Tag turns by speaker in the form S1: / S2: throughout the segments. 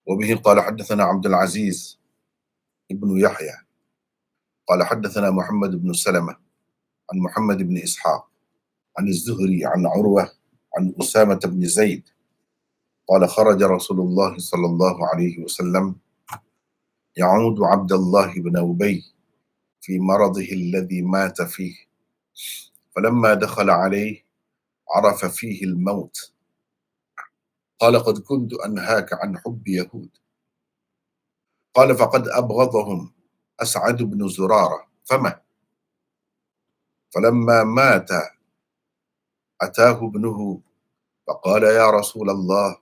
S1: وبه قال حدثنا عبد العزيز ابن يحيى قال حدثنا محمد بن سلمة عن محمد بن إسحاق عن الزهري عن عروة عن أسامة بن زيد قال خرج رسول الله صلى الله عليه وسلم يعود عبد الله بن أبي في مرضه الذي مات فيه، فلما دخل عليه عرف فيه الموت، قال قد كنت أنهاك عن حب يهود. قال فقد أبغضهم أسعد بن زرارة فما، فلما مات أتاه ابنه فقال يا رسول الله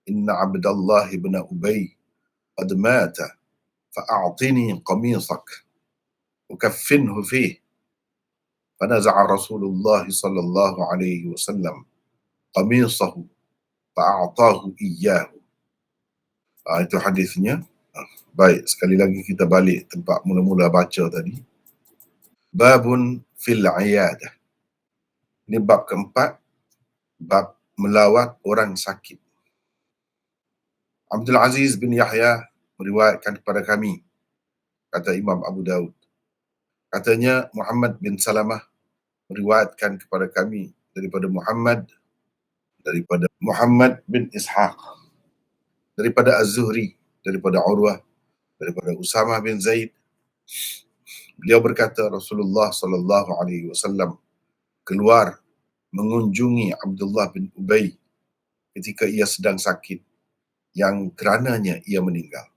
S1: إن عبد الله بن أبي قد مات فأعطني قميصك وكفنه فيه، فنزع رسول الله صلى الله عليه وسلم قميصه فأعطاه إياه. Itu hadisnya. Baik, sekali lagi kita balik tempat mula-mula baca tadi. Babun fil iyadah. Ini bab keempat, bab melawat orang sakit. Abdul Aziz bin Yahya meriwayatkan kepada kami, kata Imam Abu Daud. Katanya Muhammad bin Salamah meriwayatkan kepada kami daripada Muhammad bin Ishaq, daripada Az-Zuhri, daripada Urwah, daripada Usamah bin Zaid. Beliau berkata Rasulullah sallallahu alaihi wasallam keluar mengunjungi Abdullah bin Ubay ketika ia sedang sakit yang kerananya ia meninggal,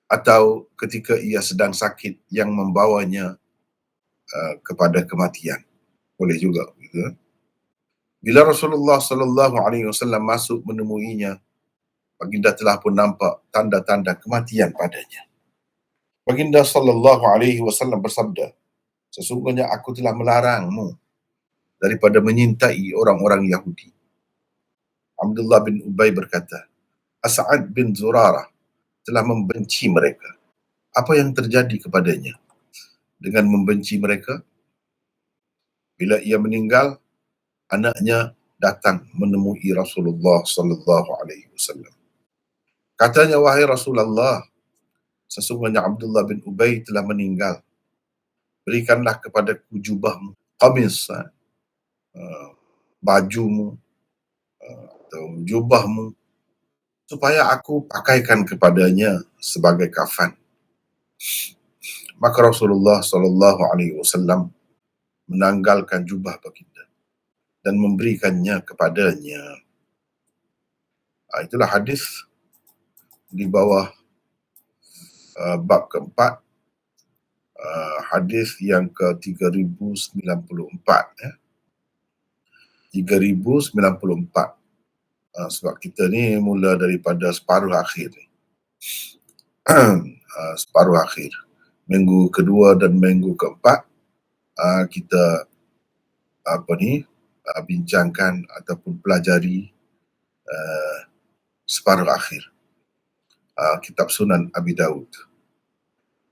S1: atau ketika ia sedang sakit yang membawanya kepada kematian. Boleh juga gitu. Bila Rasulullah sallallahu alaihi wasallam masuk menemuinya, baginda telah pun nampak tanda-tanda kematian padanya. Baginda sallallahu alaihi wasallam bersabda, sesungguhnya aku telah melarangmu daripada menyintai orang-orang Yahudi. Abdullah bin Ubay berkata, As'ad bin Zurarah telah membenci mereka. Apa yang terjadi kepadanya dengan membenci mereka? Bila ia meninggal, anaknya datang menemui Rasulullah sallallahu alaihi wasallam. Katanya, wahai Rasulullah, sesungguhnya Abdullah bin Ubay telah meninggal. Berikanlah kepadaku jubahmu, qamis, bajumu, atau jubahmu, supaya aku pakaikan kepadanya sebagai kafan. Maka Rasulullah sallallahu alaihi wasallam menanggalkan jubah baginda dan memberikannya kepadanya. Itulah hadis di bawah bab keempat, hadis yang ke-3094 ya. 3094. Sebab kita ni mula daripada separuh akhir ni. Separuh akhir. Minggu kedua dan minggu keempat kita bincangkan ataupun pelajari separuh akhir kitab Sunan Abi Daud.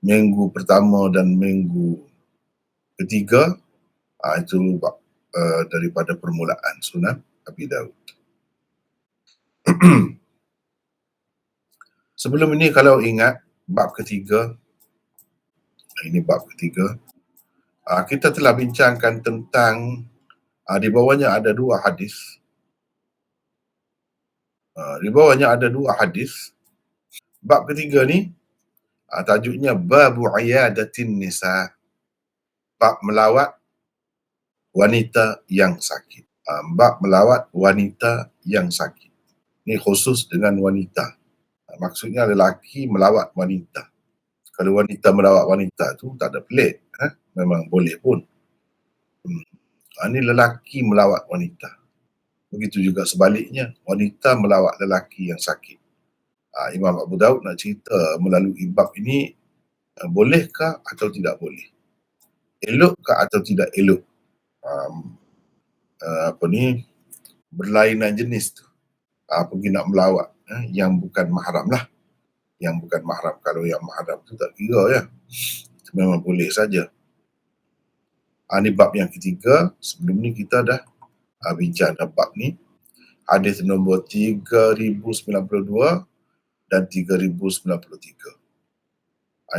S1: Minggu pertama dan minggu ketiga itu daripada permulaan Sunan Abi Daud. Sebelum ini kalau ingat bab ketiga, ini bab ketiga, kita telah bincangkan tentang di bawahnya ada dua hadis. Di bawahnya ada dua hadis. Bab ketiga ni tajuknya Babu Iyadatin Nisa, bab melawat wanita yang sakit. Bab melawat wanita yang sakit. Ini khusus dengan wanita. Maksudnya lelaki melawat wanita. Kalau wanita melawat wanita tu tak ada pelik. Memang boleh pun. Ini lelaki melawat wanita. Begitu juga sebaliknya, wanita melawat lelaki yang sakit. Imam Abu Daud nak cerita melalui bab ini, bolehkah atau tidak boleh? Elokkah atau tidak elok? Berlainan jenis tu. Pergi nak melawat yang bukan mahram lah. Yang bukan mahram. Kalau yang mahram tu tak kira ya. Itu memang boleh saja. Ini bab yang ketiga. Sebelum ni kita dah bincang bab ni. Hadis nombor 3092 dan 3093.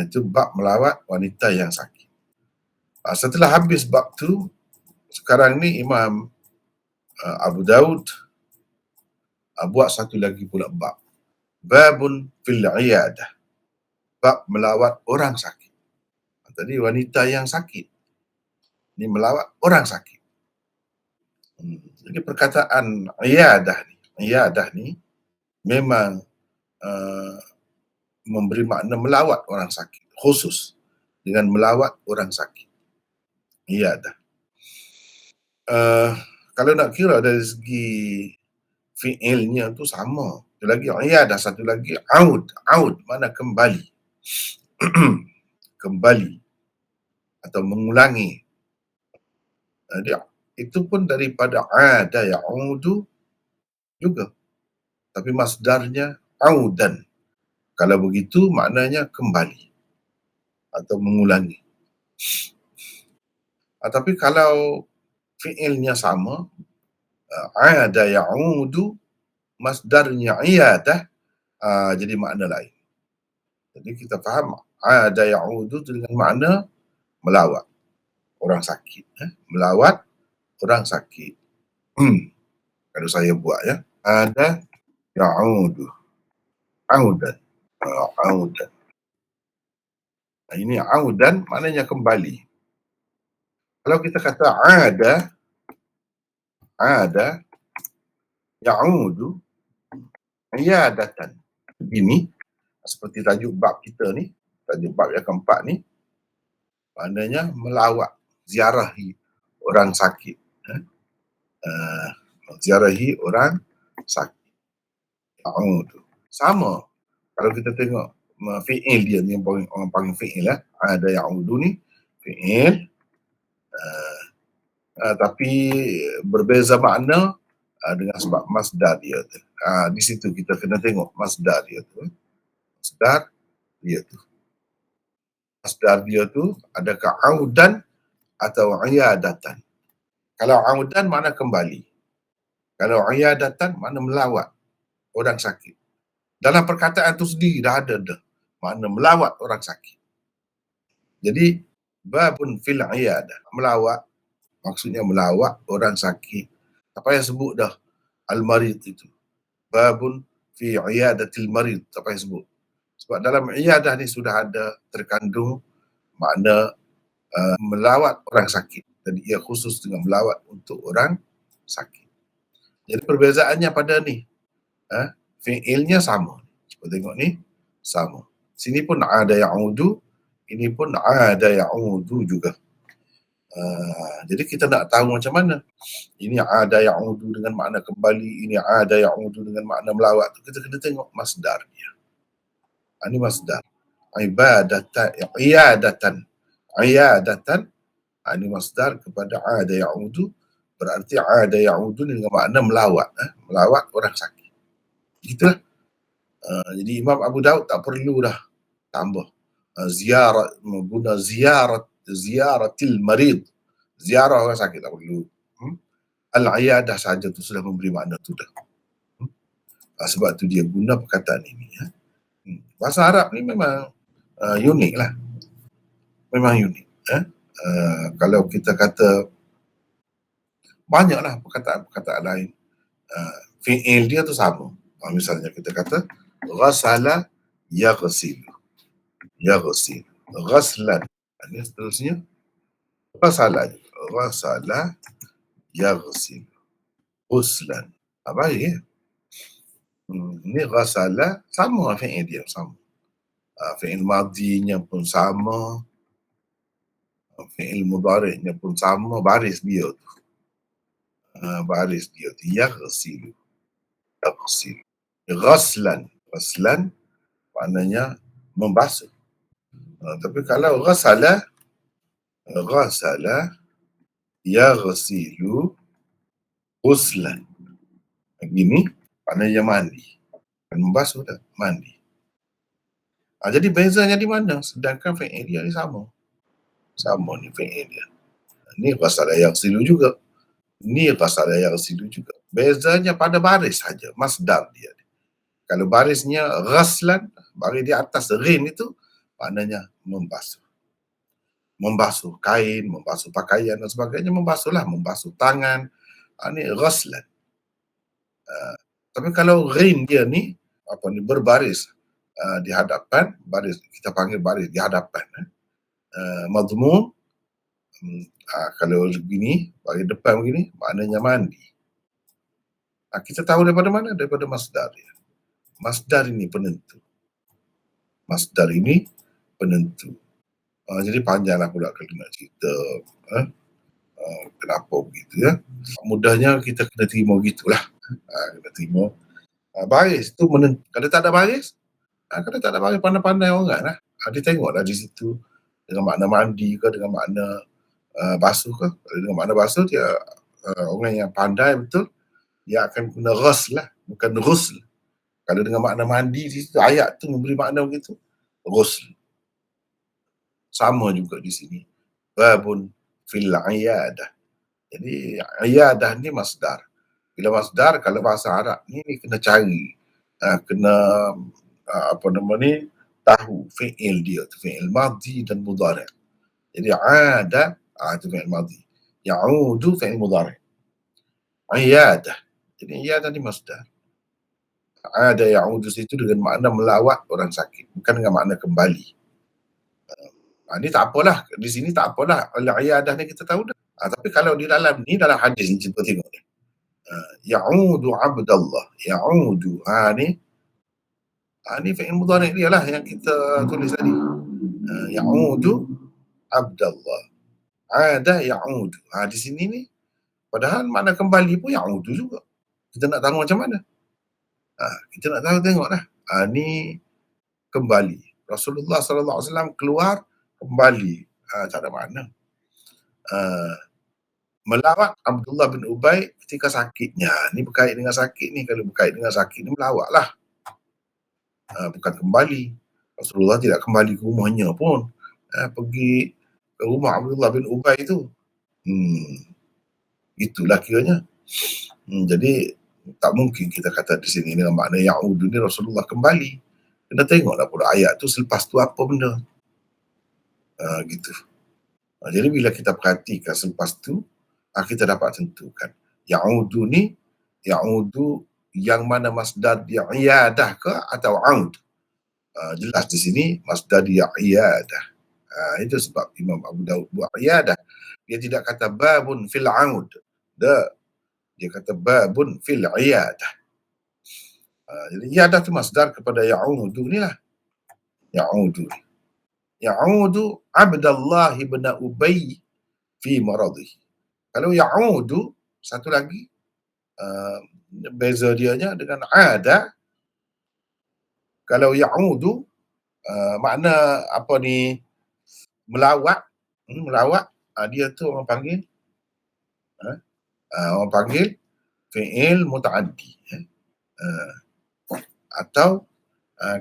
S1: Itu bab melawat wanita yang sakit. Setelah habis bab tu, sekarang ni Imam Abu Daud buat satu lagi pula bab. Babun fil iyadah. Bab melawat orang sakit. Tadi wanita yang sakit. Ni melawat orang sakit. Jadi perkataan iyadah ni memang memberi makna melawat orang sakit, khusus dengan melawat orang sakit. Iyadah. Kalau nak kira dari segi fi'ilnya tu sama. Satu lagi iyadah, satu lagi aud mana kembali. Kembali atau mengulangi. Itu pun daripada ada ya'udu juga. Tapi masdarnya audan. Kalau begitu maknanya kembali atau mengulangi. Tapi kalau fi'ilnya sama, ada ya'udu, masdarnya iyadah, jadi makna lain. Jadi kita faham ada ya'udu dengan makna melawat orang sakit. Melawat orang sakit. Kalau saya buat ya. Ada ya'udu. Audan. Audan. Ini audan maknanya kembali. Kalau kita kata ada ya'udu iyadatan. Ini seperti tajuk bab kita ni, tajuk bab yang keempat ni, maknanya melawat, ziarahi orang sakit. Ziarahi orang sakit. Ya'udu. Sama. Kalau kita tengok fi'il dia ni, orang panggil fi'il lah. Ada ya'udu ni, fi'il. Tapi berbeza makna dengan sebab masdar dia tu. Di situ kita kena tengok masdar dia tu. Masdar dia tu adakah audan atau iyadatan. Kalau audan makna kembali. Kalau iyadatan makna melawat orang sakit. Dalam perkataan tu sendiri dah ada makna melawat orang sakit. Jadi babun fil iyadah, melawat maksudnya melawat orang sakit. Tak payah sebut dah al-marid itu. Babun fi iyadatil marid, tak payah sebut. Sebab dalam iyadah ni sudah ada terkandung makna melawat orang sakit. Jadi ia khusus dengan melawat untuk orang sakit. Jadi perbezaannya pada ni, fi'ilnya sama. Cuba tengok ni, sama. Sini pun ada ya'udu, ini pun ada ya'udu juga. Jadi kita nak tahu macam mana. Ini ada ya'udu dengan makna kembali, ini ada ya'udu dengan makna melawat. Kita kena tengok masdar dia. Ini masdar. Iyadatan. Ini masdar kepada ada ya'udu. Berarti ada ya'udu dengan makna melawat. Melawat orang sakit. Gitulah. Jadi Imam Abu Daud tak perlu dah tambah ziarah, guna ziyaratil marid. Ziarah orang sakit tak perlu. Al-iyadah saja tu sudah memberi makna tu dah. Sebab tu dia guna perkataan ini. Bahasa Arab ni memang unik lah. Memang unik. Kalau kita kata banyaklah perkataan-perkataan lain. Fi'il dia tu sama. Misalnya kita kata ghasala yaghsilu. Yaghsil. Ghaslan. Ini seterusnya. Ghasala yaghsil. Ghuslan. Baik ya. Ini ghasala sama fi'il dia sama. Fi'il madinya pun sama. Fi'il mudhari'nya pun sama. Baris dia tu. Yaghsilu. Yaghsil. Ghaslan. Ghaslan maknanya membasuh. Tapi kalau ghasala yaghsilu ghuslan. Begini maknanya mandi. Kan membasuh dah, mandi. Jadi bezanya di mana? Sedangkan fi'il dia ni sama. Sama ni fi'il dia. Ni ghasala yaghsilu juga. Ni ghasala yaghsilu juga. Bezanya pada baris saja, masdar dia. Kalau barisnya ghaslan, baris di atas ghin itu maknanya membasuh. Membasuh kain, membasuh pakaian dan sebagainya, membasuhlah, membasuh tangan. Ini ghaslan. Tapi kalau ghin dia ni berbaris di hadapan, baris kita panggil baris di hadapan. Madmum, kalau begini, baris depan begini, maknanya mandi. Kita tahu daripada mana? Daripada masdar dia. Masdar ini penentu. Masdar ini penentu. Jadi panjanglah pula kalau nak cerita kenapa begitu ya. Mudahnya kita kena terima gitulah. Kena terima. Baris tu menentu. Kalau tak ada baris, pandai-pandai orang lah. Dia tengoklah di situ dengan makna mandi ke, dengan makna basuh ke. Kalau dengan makna basuh, dia orang yang pandai betul, dia akan guna ghusl lah, bukan ghusl. Kalau dengan makna mandi di situ, ayat tu memberi makna begitu, ghusl. Sama juga di sini. Babun fil iyadah. Jadi iyadah ni masdar. Bila masdar, kalau bahasa Arab ni kena cari, kena tahu fi'il dia tu, fi'il madhi dan mudhari'. Jadi ada itu fi'il madhi. Ya'udu fi'il mudhari'. Iyadah. Jadi iyadah ni masdar. Ada ya'udu situ dengan makna melawat orang sakit, bukan dengan makna kembali. Ini tak apalah, di sini tak apalah, al-iyadah ni kita tahu dah. Tapi kalau di dalam ni, dalam hadis ni kita tengok ni. Ya'udu abdallah, ya'udu, ni fi'il mudhari' dia lah yang kita tulis tadi. Ya'udu abdallah. Ada ya'udu. Di sini ni, padahal makna kembali pun ya'udu juga. Kita nak tahu macam mana? Kita nak tahu tengoklah. Ni kembali. Rasulullah SAW keluar kembali. Tak ada makna. Melawat Abdullah bin Ubay ketika sakitnya. Ni berkait dengan sakit ni. Kalau berkait dengan sakit ni melawatlah. Bukan kembali. Rasulullah tidak kembali ke rumahnya pun. Pergi ke rumah Abdullah bin Ubay tu. Itulah kiranya. Jadi tak mungkin kita kata di sini dengan makna ya'udu ni Rasulullah kembali. Kena tengoklah pula ayat tu selepas tu apa benda. Gitu. Jadi bila kita perhatikan selepas tu, kita dapat tentukan. Ya'udu ni, ya'udu yang mana masdar dia iyadah ke atau aud. Jelas di sini masdar dia iyadah. Itu sebab Imam Abu Daud buat iyadah. Dia tidak kata babun fil aud. Dia kata babun fil iyadah. Jadi iyadah tu masdar kepada ya'udu ni lah. Ya'udu. Ya'udu Abdullah bin Ubay fi maradih. Kalau ya'udu, satu lagi, beza dianya dengan ada. Kalau ya'udu, makna melawat, dia tu orang panggil fi'il muta'addi. Atau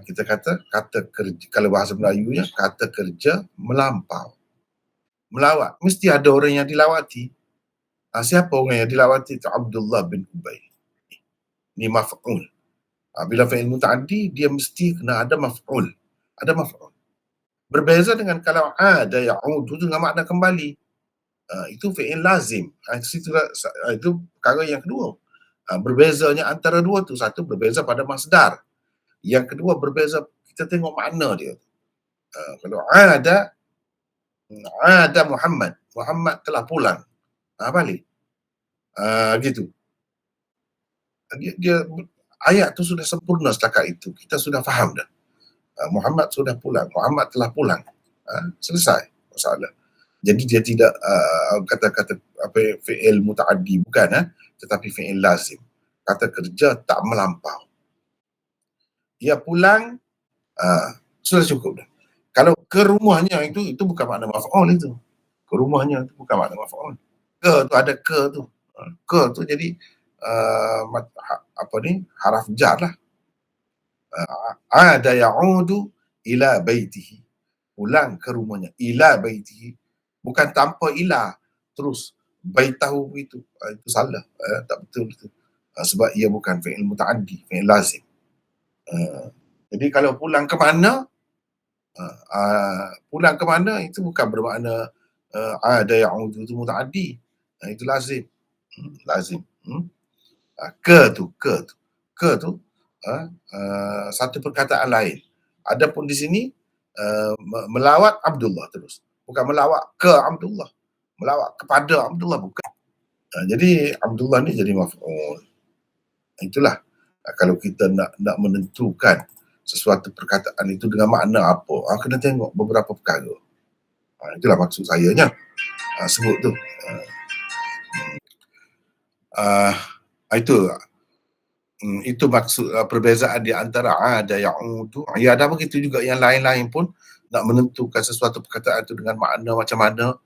S1: kita kata kerja, kalau bahasa Melayunya, kata kerja melampau. Melawat. Mesti ada orang yang dilawati. Siapa orang yang dilawati? Itu Abdullah bin Ubay. Ini maf'ul. Bila fi'il muta'addi, dia mesti kena ada maf'ul. Ada maf'ul. Berbeza dengan kalau ada ya'udu dengan makna kembali. Itu fi'il lazim. Itu perkara yang kedua. Berbezanya antara dua tu, satu berbeza pada masdar. Yang kedua berbeza, kita tengok makna dia. Kalau ada Muhammad telah pulang. Balik. Gitu. Dia ayat tu sudah sempurna setakat itu. Kita sudah faham dah. Muhammad sudah pulang. Muhammad telah pulang. Selesai masalah. Jadi dia tidak kata-kata fi'il muta'addi, bukan, tetapi fi'il lazim. Kata kerja tak melampau. Dia pulang, sudah cukup dah. Kalau ke rumahnya itu bukan makna maf'ul itu. Ke rumahnya itu bukan makna maf'ul. Ke tu ada ke tu. Ke tu jadi haraf jar lah. Ada ya'udu ila baitihi. Pulang ke rumahnya. Ila baitihi. Bukan tanpa ila. Terus baitahu itu. Itu salah. Tak betul itu. Sebab ia bukan fi'il muta'addi, fi'il lazim. Uh, jadi kalau pulang ke mana, pulang ke mana itu bukan bermakna ada yang itu mutaaddi. Itu lazim. Lazim. Ke tu satu perkataan lain. Adapun di sini melawat Abdullah terus. Bukan melawat ke Abdullah. Melawat kepada Abdullah bukan. Jadi Abdullah ni jadi maf'ul. Itulah kalau kita nak menentukan sesuatu perkataan itu dengan makna apa, kena tengok beberapa perkara. Itulah maksud sayanya sebut tu. Itu itu maksud perbezaan di antara ada ya'udu. Ya, ada begitu juga yang lain-lain pun nak menentukan sesuatu perkataan itu dengan makna macam mana,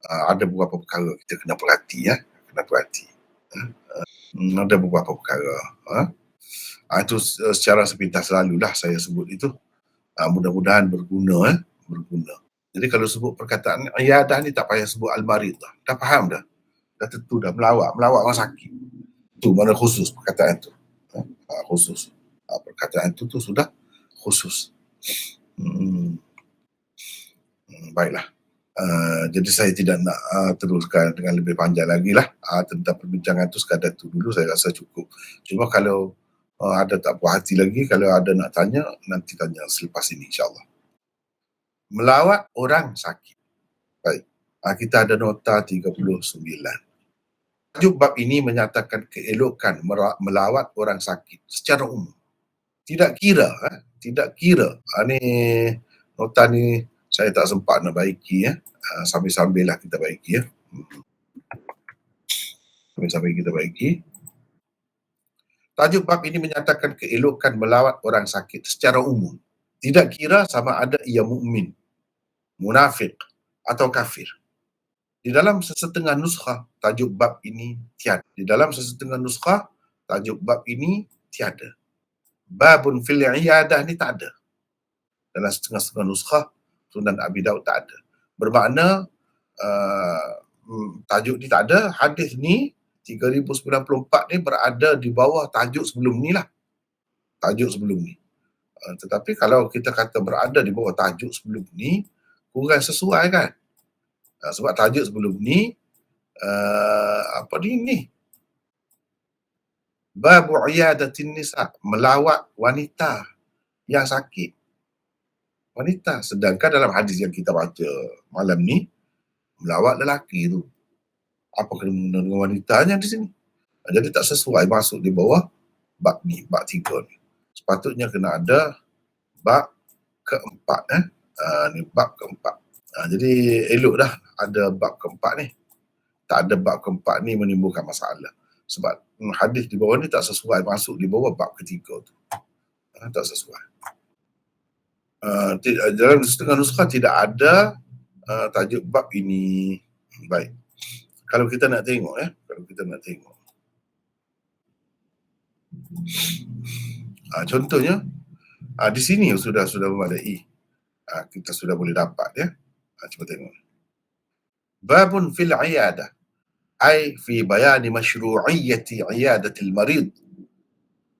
S1: ada beberapa perkara kita kena perhati ya, kena perhati. Ada beberapa perkara. Itu secara sepintas selalulah saya sebut itu. Mudah-mudahan berguna berguna. Jadi kalau sebut perkataan iyadah ni tak payah sebut al-marid dah. Dah faham dah. Dah tentu dah melawat orang sakit. Itu mana khusus perkataan tu. Khusus. Perkataan itu tu sudah khusus. Baiklah. Jadi saya tidak nak teruskan dengan lebih panjang lagi lah tentang perbincangan tu. Sekadar tu dulu saya rasa cukup. Cuma kalau ada tak puas hati lagi, kalau ada nak tanya, nanti tanya selepas ini insyaAllah. Melawat orang sakit. Baik. Kita ada nota 39. Tajuk bab ini menyatakan keelokan melawat orang sakit secara umum. Tidak kira. Ni nota ni saya tak sempat nak baiki ya. Sambil-sambil lah kita baiki ya. Sambil-sambil kita baiki. Tajuk bab ini menyatakan keelokan melawat orang sakit secara umum. Tidak kira sama ada ia mukmin, munafik atau kafir. Di dalam sesetengah nuskha tajuk bab ini tiada. Babun fil iyadah ni tak ada. Dalam setengah-setengah nuskha Sunan Abi Daud tak ada. Bermakna tajuk ni tak ada. Hadis ni 3094 ni berada di bawah tajuk sebelum ni lah. Tetapi kalau kita kata berada di bawah tajuk sebelum ni, kurang sesuai kan? Sebab tajuk sebelum ni Babu iyadatin nisa, melawat wanita yang sakit. Wanita. Sedangkan dalam hadis yang kita baca malam ni, melawat lelaki tu. Apa kena dengan wanitanya di sini? Jadi tak sesuai masuk di bawah bab ni, bab 3 ni. Sepatutnya kena ada bab keempat. Ni bab keempat. Jadi elok dah ada bab keempat ni. Tak ada bab keempat ni menimbulkan masalah. Sebab hadis di bawah ni tak sesuai masuk di bawah bab ketiga tu. Tak sesuai. Dalam setengah nuskah tidak ada tajuk bab ini. Baik. Kalau kita nak tengok contohnya di sini sudah memadai. Kita sudah boleh dapat ya. Cuba tengok. Babun fil iyadah ay fi bayani masyru'iyyati iyadatil marid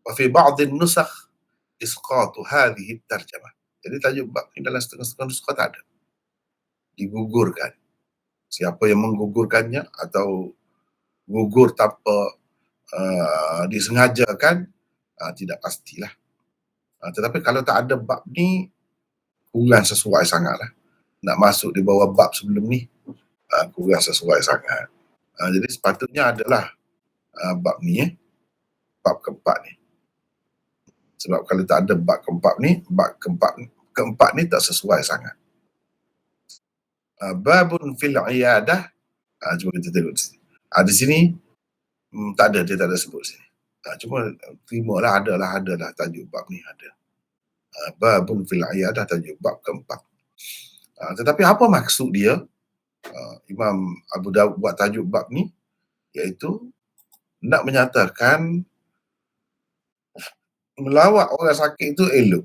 S1: wa fi ba'd an-nusakh isqatu hadhihi at-tarjamah. Jadi tajuk bab ni dalam setengah-setengah nuskah tak ada. Digugurkan. Siapa yang menggugurkannya atau gugur tanpa disengajakan, tidak pastilah. Tetapi kalau tak ada bab ni, kurang sesuai sangatlah. Nak masuk di bawah bab sebelum ni, kurang sesuai sangat. Jadi sepatutnya adalah bab ni, bab keempat ni. Sebab kalau tak ada bab keempat ni, keempat ni tak sesuai sangat. Babun fil iyadah, cuba kita tengok di sini. Di sini tak ada, dia tak ada sebut sini. Cuma terimalah adalah tajuk bab ni ada. Babun fil iyadah, tajuk bab keempat. Tetapi apa maksud dia? Imam Abu Dawud buat tajuk bab ni, iaitu nak menyatakan melawat orang sakit itu elok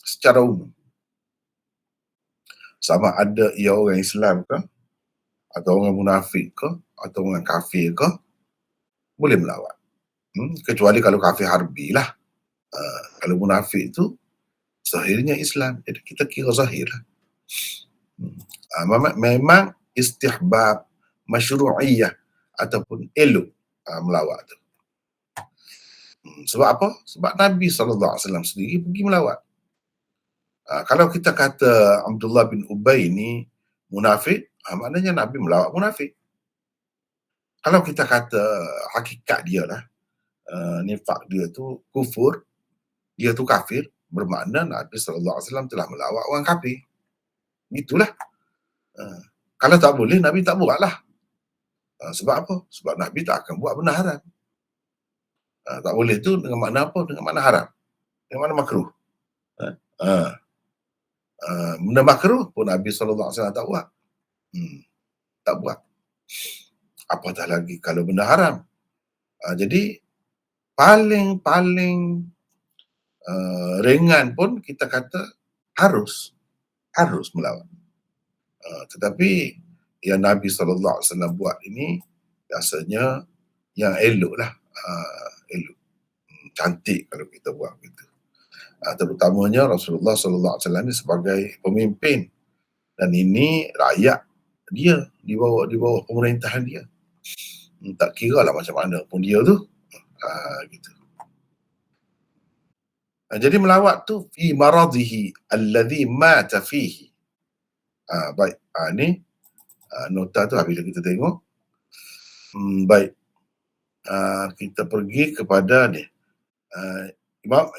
S1: secara umum. Sama ada ia orang Islam ke, atau orang munafik ke, atau orang kafir ke, boleh melawat. Kecuali kalau kafir harbi lah. Kalau munafik tu zahirnya Islam, jadi kita kira zahir lah. Memang istihbab, masyru'iyah ataupun elok melawat tu. Sebab apa? Sebab Nabi SAW sendiri pergi melawat. Kalau kita kata Abdullah bin Ubay ni munafik, maknanya Nabi melawat munafik. Kalau kita kata hakikat dia lah, nifak dia tu kufur, dia tu kafir, bermakna Nabi SAW telah melawat orang kafir. Itulah. Kalau tak boleh, Nabi tak buat lah. Sebab apa? Sebab Nabi tak akan buat benda haram. Tak boleh tu dengan makna apa? Dengan makna haram. Dengan makna makruh. Benda makruh pun Nabi SAW tak buat. Tak buat. Apatah lagi kalau benda haram. Jadi paling ringan pun kita kata harus melawat. Tetapi yang Nabi SAW buat ini biasanya yang elok lah. Elok. Cantik kalau kita buat begitu. Terutamanya Rasulullah SAW ini sebagai pemimpin, dan ini rakyat dia di bawah pemerintahan dia. Tak kira lah macam mana pun dia tu. Gitu. Jadi melawat tu fi maradhihi alladhi mata fihi. Baik, ni nota tu habis kita tengok. Baik. Kita pergi kepada ni.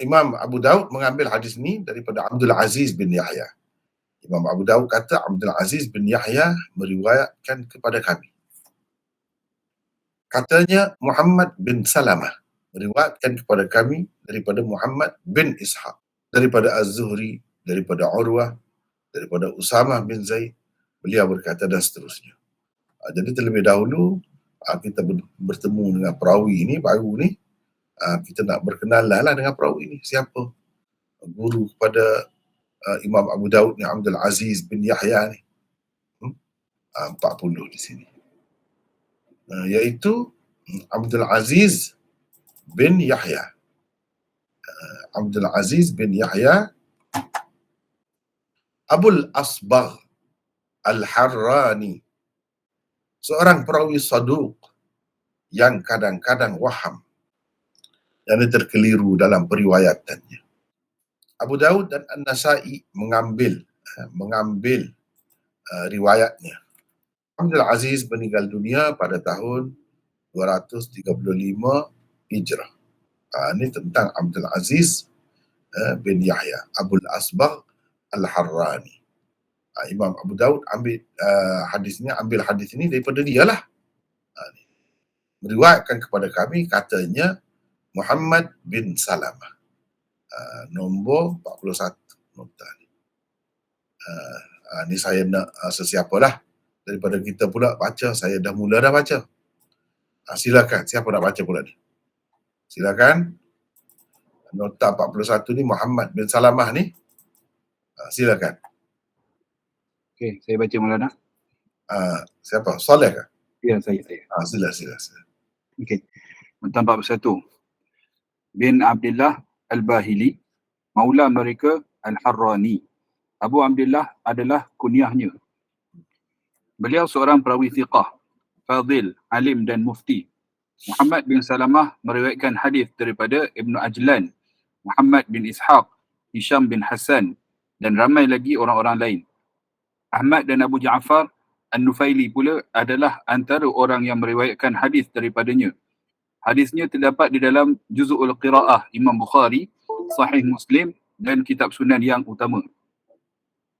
S1: Imam Abu Daud mengambil hadis ni daripada Abdul Aziz bin Yahya. Imam Abu Daud kata Abdul Aziz bin Yahya meriwayatkan kepada kami. Katanya Muhammad bin Salamah meriwayatkan kepada kami daripada Muhammad bin Ishaq, daripada Az-Zuhri, daripada Urwah, daripada Usamah bin Zaid. Beliau berkata dan seterusnya. Jadi terlebih dahulu kita bertemu dengan perawi ini baru ni. Kita nak berkenalan lah dengan perawi ini. Siapa? Guru kepada Imam Abu Daud ni, Abdul Aziz bin Yahya ni. 40 di sini. Iaitu Abdul Aziz bin Yahya. Abdul Aziz bin Yahya Abul Asbagh Al-Harrani. Seorang perawi saduq yang kadang-kadang waham, yang terkeliru dalam periwayatannya. Abu Daud dan An-Nasai mengambil riwayatnya. Abdul Aziz meninggal dunia pada tahun 235 Hijrah. Ini tentang Abdul Aziz bin Yahya Abul Asbagh Al-Harrani. Imam Abu Daud ambil hadis ini daripada dia lah. Meriwayatkan kepada kami, katanya Muhammad bin Salamah. Nombor 41 nota ni. Ni saya nak sesiapalah daripada kita pula baca. Saya dah baca. Silakan, siapa nak baca pula ni? Silakan. Nota 41 ni Muhammad bin Salamah ni. Silakan.
S2: Okey, saya baca Maulana.
S1: Siapa? Saleh kah?
S2: Ya, saya.
S1: Sila.
S2: Okey. Nota 41. Bin Abdullah Al-Bahili, maula mereka Al-Harrani. Abu Abdullah adalah kunyahnya. Beliau seorang perawi thiqah, fadil, alim dan mufti. Muhammad bin Salamah meriwayatkan hadis daripada Ibnu Ajlan, Muhammad bin Ishaq, Hisham bin Hasan dan ramai lagi orang-orang lain. Ahmad dan Abu Ja'far An-Nufaili pula adalah antara orang yang meriwayatkan hadis daripadanya. Hadisnya terdapat di dalam Juz'ul Qira'ah Imam Bukhari, Sahih Muslim dan kitab Sunan yang utama.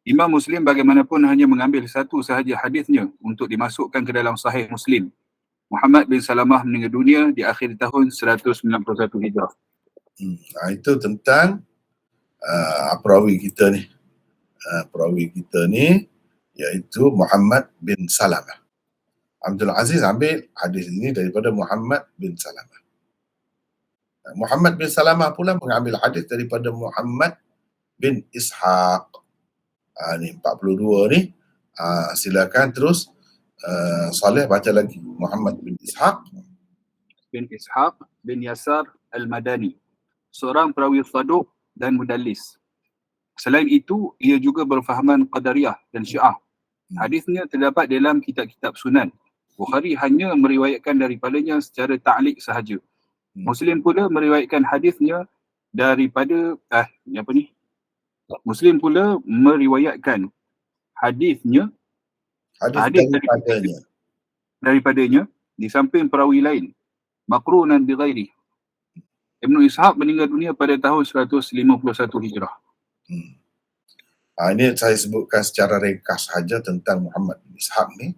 S2: Imam Muslim bagaimanapun hanya mengambil satu sahaja hadisnya untuk dimasukkan ke dalam Sahih Muslim. Muhammad bin Salamah meninggal dunia di akhir tahun 191 Hijrah.
S1: Itu tentang perawi kita ni. Iaitu Muhammad bin Salamah. Abdul Aziz ambil hadis ini daripada Muhammad bin Salamah. Muhammad bin Salamah pula mengambil hadis daripada Muhammad bin Ishaq. Ni 42 ni. Silakan terus Saleh baca lagi. Muhammad bin Ishaq
S2: bin Yasar Al-Madani. seorang perawi saduq dan mudallis. Selain itu, ia juga berfahaman Qadariyah dan Syiah. Hadisnya terdapat dalam kitab-kitab Sunan. Bukhari hanya meriwayatkan daripadanya secara ta'liq sahaja. Muslim pula meriwayatkan hadisnya daripada Muslim pula meriwayatkan hadis daripadanya di samping perawi lain, maqrunan bi ghairi. Ibnu Ishaq meninggal dunia pada tahun 151 Hijrah.
S1: Ini saya sebutkan secara ringkas saja tentang Muhammad bin Ishaq ni.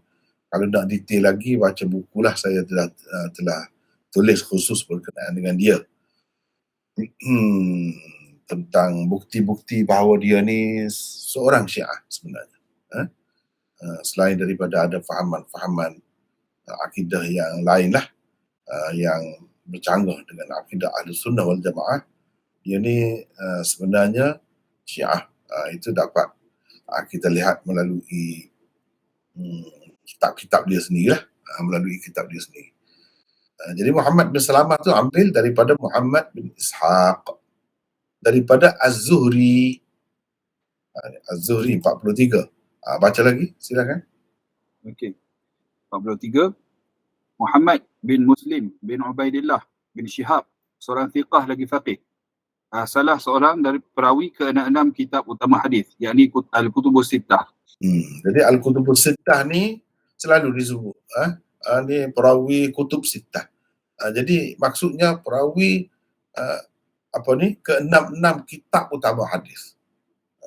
S1: Kalau nak detail lagi, baca bukulah, saya telah tulis khusus berkenaan dengan dia. Tentang bukti-bukti bahawa dia ni seorang Syiah sebenarnya. Selain daripada ada fahaman-fahaman akidah yang lain lah, yang bercanggah dengan akidah Ahlus Sunnah wal Jamaah, dia ni sebenarnya Syiah. Itu dapat kita lihat melalui kitab-kitab dia sendirilah, melalui kitab dia sendiri. Jadi Muhammad bin Salamah tu ambil daripada Muhammad bin Ishaq, daripada Az-Zuhri. Az-Zuhri 43. Baca lagi, silakan.
S2: Okey. 43. Muhammad bin Muslim bin Ubaidillah bin Shihab, seorang thiqah lagi faqih. Salah seorang dari perawi ke-6 kitab utama hadis, yakni Al-Kutubus Sittah.
S1: Jadi Al-Kutubus Sittah ni selalu disebut ni perawi Kutub Sittah. Jadi maksudnya perawi ke-6 kitab utama hadis.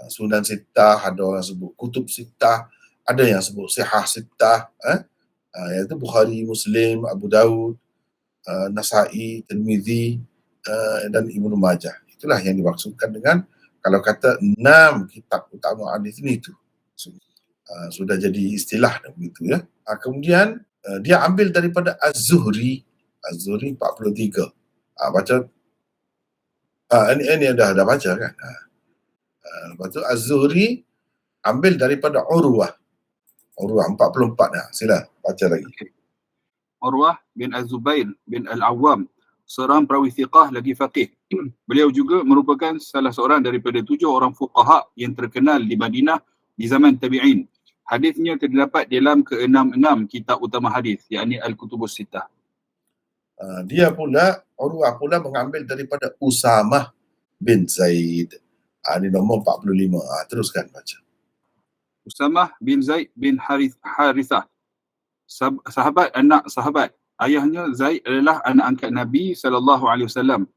S1: Sunan Sittah, ada orang sebut Kutub Sittah, ada yang sebut Sihah Sittah, iaitu Bukhari, Muslim, Abu Daud, Nasa'i, Tirmizi, dan Ibnu Majah. Itulah yang dimaksudkan dengan kalau kata 6 kitab utama hadis ini itu. Sudah jadi istilah begitu ya. Kemudian dia ambil daripada Az-Zuhri. Az-Zuhri 43. Baca. Ini dah baca kan. Lepas tu Az-Zuhri ambil daripada Urwah. Urwah 44. Sila baca lagi.
S2: Urwah bin Az-Zubair bin Al-Awwam, seorang perawi thiqah lagi faqih. Beliau juga merupakan salah seorang daripada 7 orang fuqaha yang terkenal di Madinah di zaman tabi'in. Hadisnya terdapat dalam ke-6 kitab utama hadis, yakni Al-Kutubus Sittah.
S1: Dia pula, Urwah pula mengambil daripada Usamah bin Zaid. Ini nombor 45. Teruskan baca.
S2: Usamah bin Zaid bin Harithah, sahabat anak sahabat. Ayahnya Zaid adalah anak angkat Nabi SAW.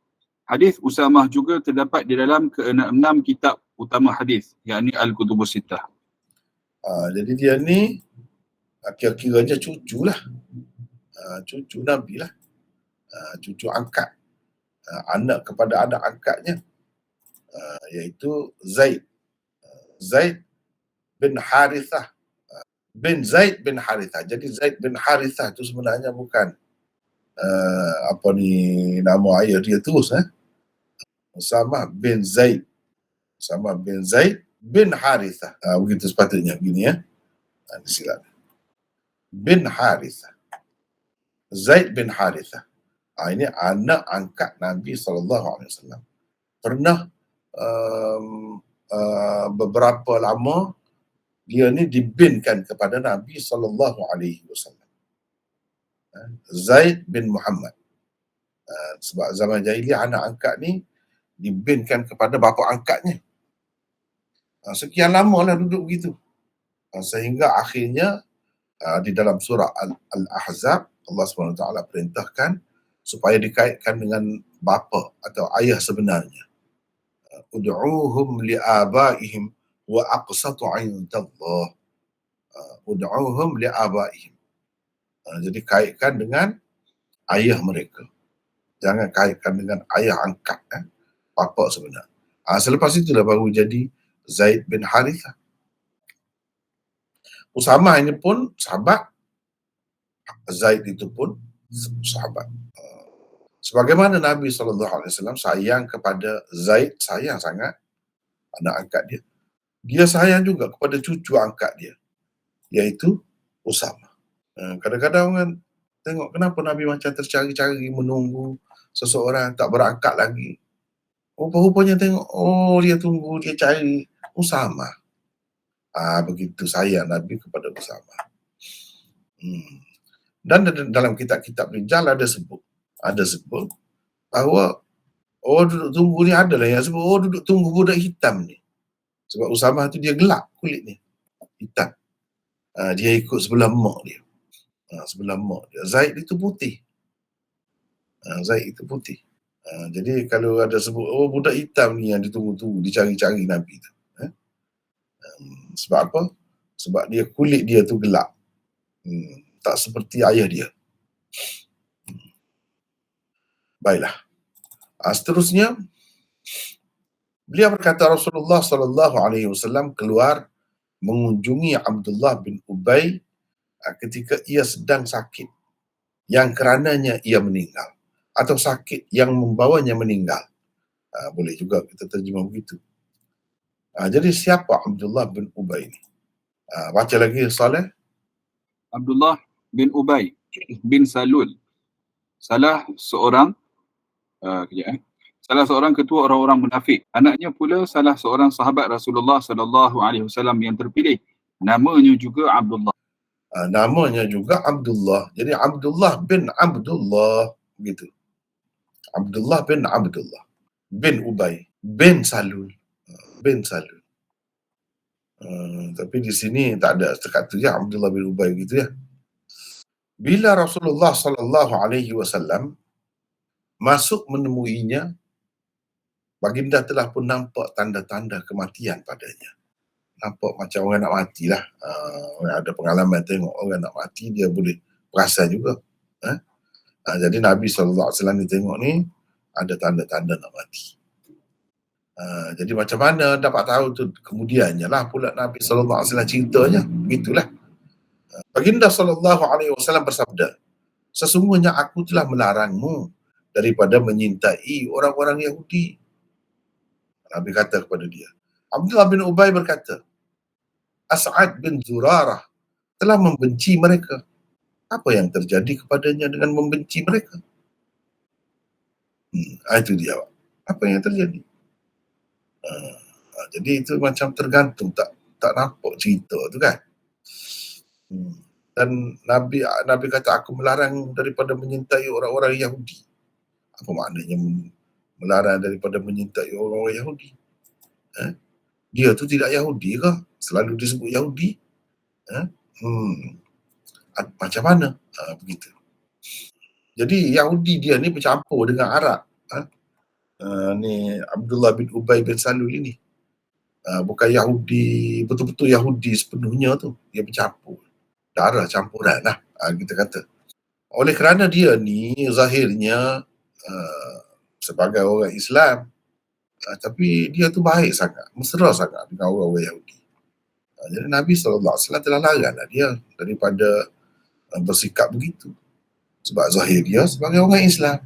S2: Hadis Usamah juga terdapat di dalam ke-6 kitab utama hadis, yakni Al-Kutubus Sittah.
S1: Jadi dia ni kira-kiranya cucu lah. Cucu Nabi lah. Cucu angkat. Anak kepada anak angkatnya. Iaitu Zaid. Zaid bin Harithah. Bin Zaid bin Harithah. Jadi Zaid bin Harithah tu sebenarnya bukan nama ayah dia terus. Usamah bin Zaid. Usamah bin Zaid bin Harithah. Begitu sepatutnya begini ya. Silakan. Bin Harithah. Zaid bin Harithah. Ini anak angkat Nabi SAW. Pernah beberapa lama dia ni dibinkan kepada Nabi SAW. Zaid bin Muhammad. Sebab zaman jahiliah anak angkat ni dibinkan kepada bapa angkatnya. Sekian lama lah duduk begitu. Sehingga akhirnya di dalam surah Al-Ahzab, Allah SWT perintahkan supaya dikaitkan dengan bapa atau ayah sebenarnya. Ud'uhum li'abaihim wa aqsatu 'indallah. Ud'uhum li'abaihim. Jadi kaitkan dengan ayah mereka. Jangan kaitkan dengan ayah angkat, bapa sebenar. Selepas itulah baru jadi Zaid bin Harithah. Usamah ini pun sahabat. Zaid itu pun sahabat. Sebagaimana Nabi SAW sayang kepada Zaid, sayang sangat anak angkat dia. Dia sayang juga kepada cucu angkat dia, iaitu Usamah. Kadang-kadang kan tengok kenapa Nabi macam tercari-cari menunggu seseorang tak berangkat lagi. Rupa-rupanya tengok, oh dia tunggu, dia cari Usama. Begitu sayang Nabi kepada Usama. Dan dalam kitab-kitab Rijal ada sebut bahawa duduk tunggu ni adalah yang sebut duduk tunggu budak hitam ni. Sebab Usama tu dia gelap kulit ni, hitam. Dia ikut sebelah mak dia. Sebelah mak dia. Zaid itu putih. Zaid itu putih. Jadi kalau ada sebut budak hitam ni yang ditunggu-tunggu, dicari-cari Nabi tu. Sebab apa? Sebab dia kulit dia tu gelap. Tak seperti ayah dia. Baiklah. Seterusnya beliau berkata Rasulullah sallallahu alaihi wasallam keluar mengunjungi Abdullah bin Ubay ketika ia sedang sakit yang kerananya ia meninggal, atau sakit yang membawanya meninggal. Boleh juga kita terjemah begitu. Jadi siapa Abdullah bin Ubay ini? Baca lagi Saleh.
S2: Abdullah bin Ubay bin Salul, salah seorang salah seorang ketua orang-orang munafik. Anaknya pula salah seorang sahabat Rasulullah sallallahu alaihi wasallam yang terpilih. Namanya juga Abdullah.
S1: Namanya juga Abdullah. Jadi Abdullah bin Abdullah begitu. Abdullah bin Abdullah bin Ubay bin Salul. Bin Salul. Tapi di sini tak ada kata je Abdullah bin Ubay gitu ya. Bila Rasulullah sallallahu alaihi wasallam masuk menemuinya, baginda telah pun nampak tanda-tanda kematian padanya. Nampak macam orang nak mati lah. Orang ada pengalaman tengok orang nak mati, dia boleh perasan juga. Jadi Nabi SAW ni tengok ni, ada tanda-tanda nak mati. Jadi macam mana dapat tahu tu? Kemudiannya lah pula Nabi SAW ceritanya. Begitulah. Baginda SAW bersabda, sesungguhnya aku telah melarangmu daripada menyintai orang-orang Yahudi. Nabi kata kepada dia. Abdullah bin Ubay berkata, As'ad bin Zurarah telah membenci mereka. Apa yang terjadi kepadanya dengan membenci mereka? Itu dia. Apa yang terjadi? Jadi itu macam tergantung, tak nampak cerita tu kan. Dan Nabi kata, aku melarang daripada menyintai orang-orang Yahudi. Apa maknanya melarang daripada menyintai orang-orang Yahudi? Dia tu tidak Yahudi ke? Selalu disebut Yahudi? Macam mana? Begitu. Jadi Yahudi dia ni bercampur dengan Arab. Ni Abdullah bin Ubay bin Salul ini. Bukan Yahudi, betul-betul Yahudi sepenuhnya tu. Dia bercampur. Darah campuran lah, kita kata. Oleh kerana dia ni zahirnya sebagai orang Islam, tapi dia tu baik sangat, mesra sangat dengan orang-orang Yahudi. Jadi Nabi SAW telah laranglah dia daripada bersikap begitu. Sebab zahir dia sebagai orang Islam.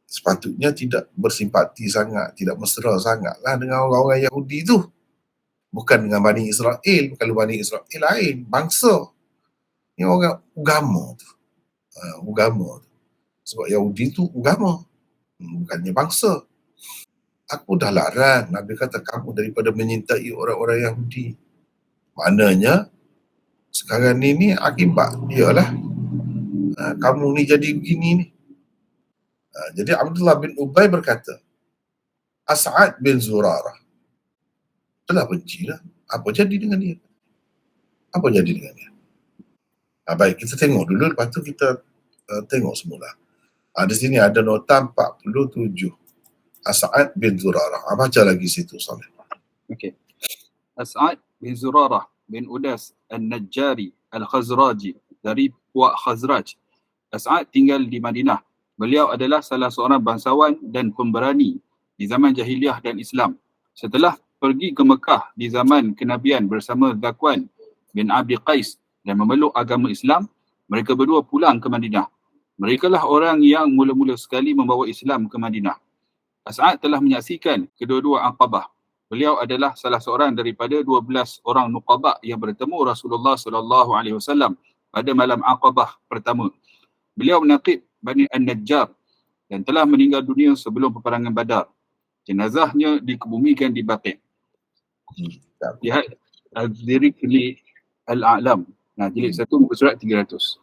S1: Sepatutnya tidak bersimpati sangat, tidak mesra sangatlah dengan orang-orang Yahudi tu. Bukan dengan Bani Israel. Kalau Bani Israel lain, bangsa. Ini orang agama tu. Agama tu. Sebab Yahudi tu agama. Bukannya bangsa. Aku dah larang, Nabi kata, kamu daripada menyintai orang-orang Yahudi. Maknanya, sekarang ni akibat dia lah. Kamu ni jadi begini ni. Jadi Abdullah bin Ubay berkata, As'ad bin Zurarah telah benci lah. Apa jadi dengan dia? Apa jadi dengan dia? Baik, kita tengok dulu, lepas tu kita tengok semula. Di sini ada nota 47. As'ad bin Zurarah. Baca lagi situ, Saleh.
S2: Okey. As'ad bin Zurarah bin Udas An-Najjari Al-Khazraji dari puak Khazraj. As'ad tinggal di Madinah. Beliau adalah salah seorang bangsawan dan pemberani di zaman jahiliah dan Islam. Setelah pergi ke Mekah di zaman kenabian bersama Zakwan bin Abi Qais dan memeluk agama Islam, mereka berdua pulang ke Madinah. Merekalah orang yang mula-mula sekali membawa Islam ke Madinah. As'ad telah menyaksikan kedua-dua Aqabah. Beliau adalah salah seorang daripada 12 orang nuqaba yang bertemu Rasulullah SAW pada malam Aqabah pertama. Beliau menaqib Bani An-Najjar dan telah meninggal dunia sebelum peperangan Badar. Jenazahnya dikebumikan di Baqi'. Lihat Al-Zirikli Al-A'lam. Nah, jilid 1 muka surat 300.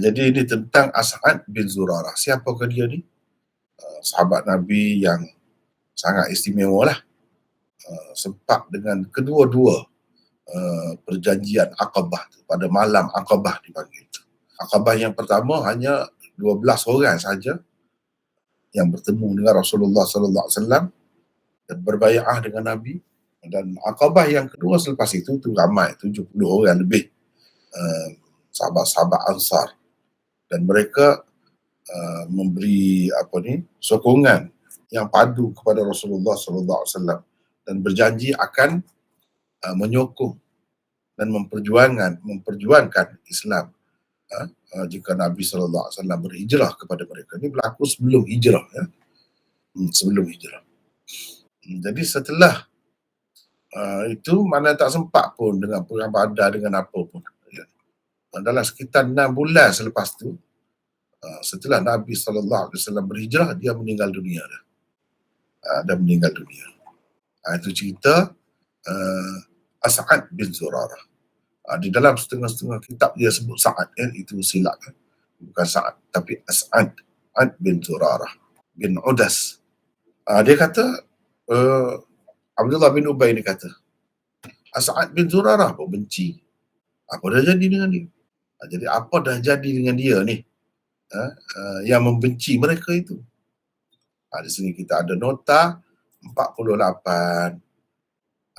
S1: Jadi ini tentang As'ad bin Zurarah. Siapakah dia ni? Sahabat Nabi yang sangat istimewa lah. Sempat dengan kedua-dua perjanjian Aqabah tu, pada malam Aqabah dipanggil tu. Aqabah yang pertama hanya 12 orang saja yang bertemu dengan Rasulullah sallallahu alaihi wasallam dan berbai'ah dengan Nabi. Dan Aqabah yang kedua selepas itu tu ramai, 70 orang lebih sahabat-sahabat Ansar, dan mereka memberi sokongan yang padu kepada Rasulullah sallallahu alaihi wasallam dan berjanji akan menyokong dan memperjuangkan Islam jika Nabi sallallahu alaihi wasallam berhijrah kepada mereka. Ini berlaku sebelum hijrah, ya. Sebelum hijrah. Jadi setelah itu mana tak sempat pun dengan perang Badar dengan apa pun. Ya. Dalam sekitar 6 bulan selepas tu, setelah Nabi sallallahu alaihi wasallam berhijrah, dia meninggal dunia dah. Dia meninggal dunia. Itu cerita As'ad bin Zurarah. Di dalam setengah-setengah kitab dia sebut Sa'ad, itu silap. Bukan Sa'ad, tapi As'ad bin Zurarah bin Udas. Dia kata, Abdullah bin Ubay ni kata, As'ad bin Zurarah pun benci. Apa dah jadi dengan dia? Jadi apa dah jadi dengan dia ni? Yang membenci mereka itu. Di sini kita ada nota 48.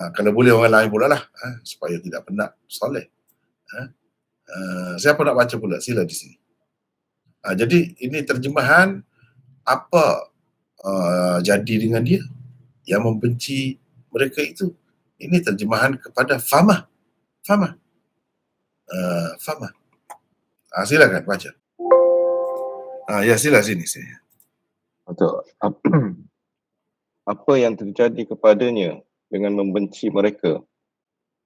S1: Kalau boleh orang lain pula lah, supaya tidak penat soleh. Siapa nak baca pula? Sila di sini. Jadi ini terjemahan apa jadi dengan dia yang membenci mereka itu. Ini terjemahan kepada Famah. Silakan baca. Ya, sila sini.
S3: Atau apa yang terjadi kepadanya dengan membenci mereka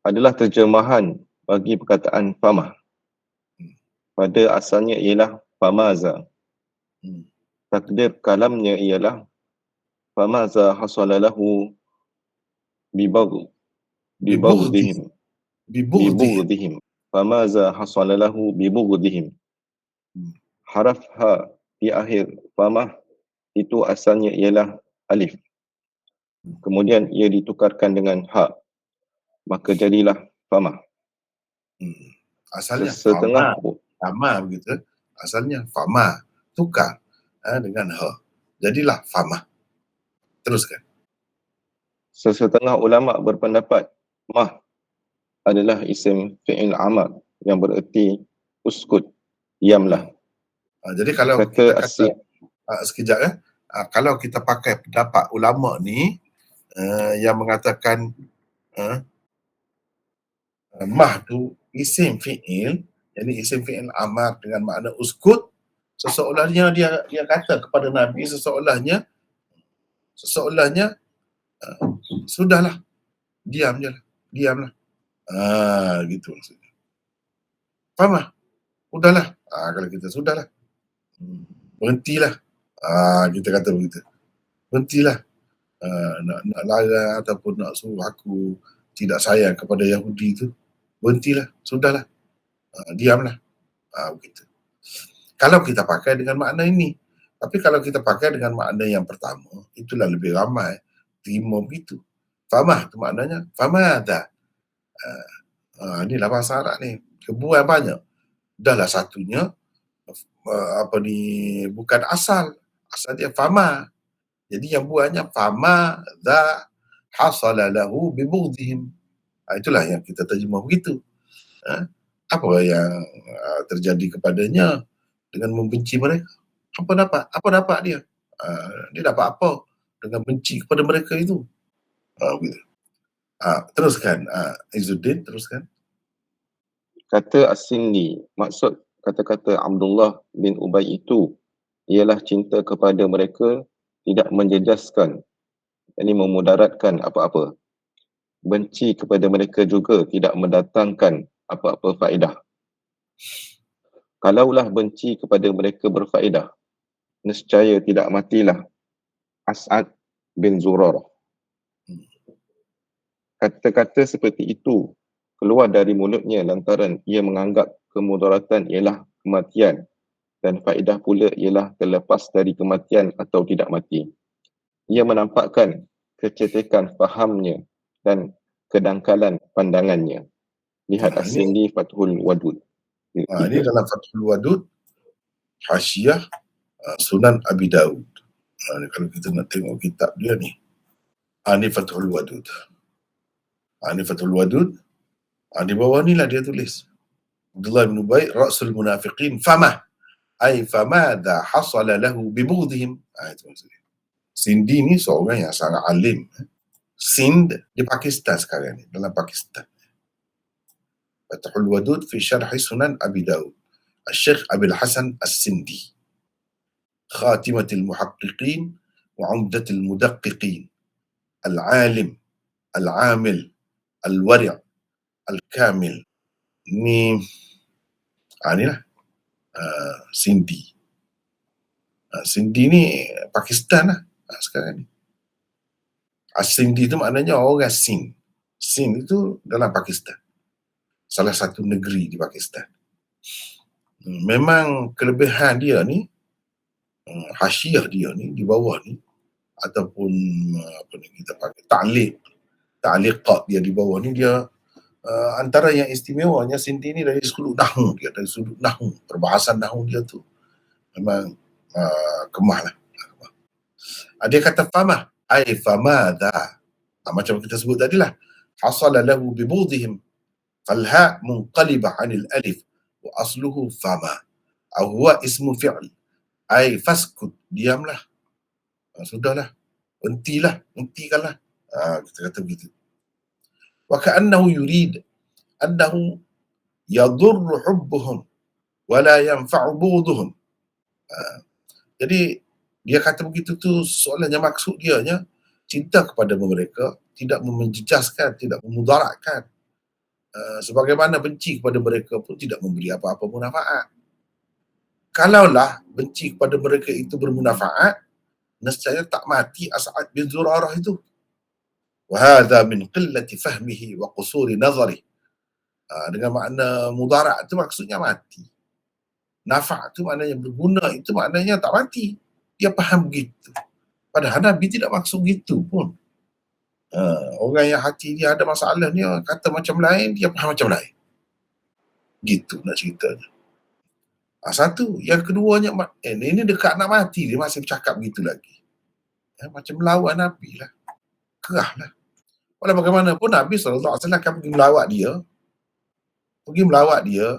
S3: adalah terjemahan bagi perkataan Famah. Pada asalnya ialah Famaza. Takdir kalamnya ialah Famaza hasalalahu bibughdihim. Famaza hasalalahu bibughdihim. Haraf ha di akhir Famah itu asalnya ialah alif. Kemudian ia ditukarkan dengan ha, maka jadilah Famah.
S1: Asalnya
S3: setengah
S1: Fama begitu. Asalnya Fama, tukar dengan ha, jadilah Famah. Teruskan.
S3: Sesetengah ulama berpendapat mah adalah isim fi'il amar yang bererti uskut, diamlah.
S1: Jadi kalau kita kata sekejap, kalau kita pakai pendapat ulama ni yang mengatakan mah tu isim fi'il, jadi isim fi'il amar dengan makna uskut, seseolahnya dia kata kepada Nabi seseolahnya sudahlah, diamlah. Gitu maksudnya. Faham? Udahlah. Kalau kita sudahlah. Berhentilah. Kita kata begitu. Berhentilah. Nak larang ataupun nak suruh aku tidak sayang kepada Yahudi itu, berhentilah, sudahlah, diamlah. Begitu. Kalau kita pakai dengan makna ini. Tapi kalau kita pakai dengan makna yang pertama, itulah lebih ramai terima begitu. Famah itu maknanya famada. Inilah bahasa Arab ni. Kebuai banyak. Dahlah satunya bukan asal. Asal dia fama. Jadi yang buahnya fama dha hasala lahu bibughdihim. Itulah yang kita terjemah begitu. Apa yang terjadi kepadanya dengan membenci mereka? Apa dapat dia? Dia dapat apa dengan benci kepada mereka itu? Begitu. Teruskan, Izzuddin, teruskan.
S3: Kata As-Sindi, maksud kata-kata Abdullah bin Ubay itu ialah cinta kepada mereka tidak menjejaskan, ini memudaratkan apa-apa. Benci kepada mereka juga tidak mendatangkan apa-apa faedah. Kalaulah benci kepada mereka berfaedah, nescaya tidak matilah As'ad bin Zurarah. Kata-kata seperti itu keluar dari mulutnya lantaran ia menganggap kemudaratan ialah kematian dan faedah pula ialah terlepas dari kematian atau tidak mati. Ia menampakkan kecetekan fahamnya dan kedangkalan pandangannya. Lihat As-Sindi Fathul Wadud.
S1: Ini dalam Fathul Wadud, Hasyiah Sunan Abi Daud. Kalau kita nak tengok kitab dia ni, ini Fathul Wadud. Ini Fathul Wadud. Di bawah ni lah dia tulis, Abdullah bin Ubay Ra'sul Munafiqin famah, ay famadha hasala lahu bibughdihim. Itu maksudnya. Sindi ni seorang yang sangat alim. Sind di Pakistan sekarang ni, dalam Pakistan. Fathul Wadud fi syarhi Sunan Abi Daud, Al-Syekh Abil Hasan As-Sindi, Khatimatul Muhaqqiqin wa Umdatul Mudaqqiqin, Al-Alim, Al-Amil, Al-Wari', Al-Kamil. Ni inilah Sindi. Sindi ni Pakistan lah sekarang ni. As-Sindi tu maknanya orang Sind. Sind itu dalam Pakistan, salah satu negeri di Pakistan. Memang kelebihan dia ni, hasyiah dia ni di bawah ni, ataupun apa ni kita panggil ta'liqat dia di bawah ni, dia antara yang istimewanya Sindi ni dari sudut nahwu dia, dari sudut nahwu, perbahasan nahwu dia tu memang kemah lah. Dia kata famah, ay famadha, macam kita sebut tadi lah, hasala lahu bibudhihim, falha munqalibah anil alif wa asluhu fama, aw huwa ismu fi'l, ay faskut, diamlah, sudahlah, hentikanlah, kita kata begitu. Wa ka'annahu yurid annahu yadurru hubbuhum wa la yanfa'u bughduhum. Jadi dia kata begitu tu soalnya maksud dianya cinta kepada mereka tidak menjejaskan, tidak memudaratkan. Sebagaimana benci kepada mereka pun tidak memberi apa-apa manfaat. Kalaulah benci kepada mereka itu bermanfaat, nescaya tak mati As'ad bin Zurarah itu. Wa hadha min qillati fahmihi wa qusuri nazari. Dengan makna mudarat itu maksudnya mati. Nafa' itu maknanya berguna, itu maknanya tak mati. Dia faham begitu. Padahal Nabi tidak maksud gitu pun. Orang yang hati dia ada masalah ni kata macam lain, dia faham macam lain. Gitu nak ceritanya. Satu. Yang keduanya, ini dekat nak mati, dia masih bercakap begitu lagi. Macam melawan Nabi lah. Kerah lah. Walau bagaimanapun Nabi SAW akan pergi melawat dia.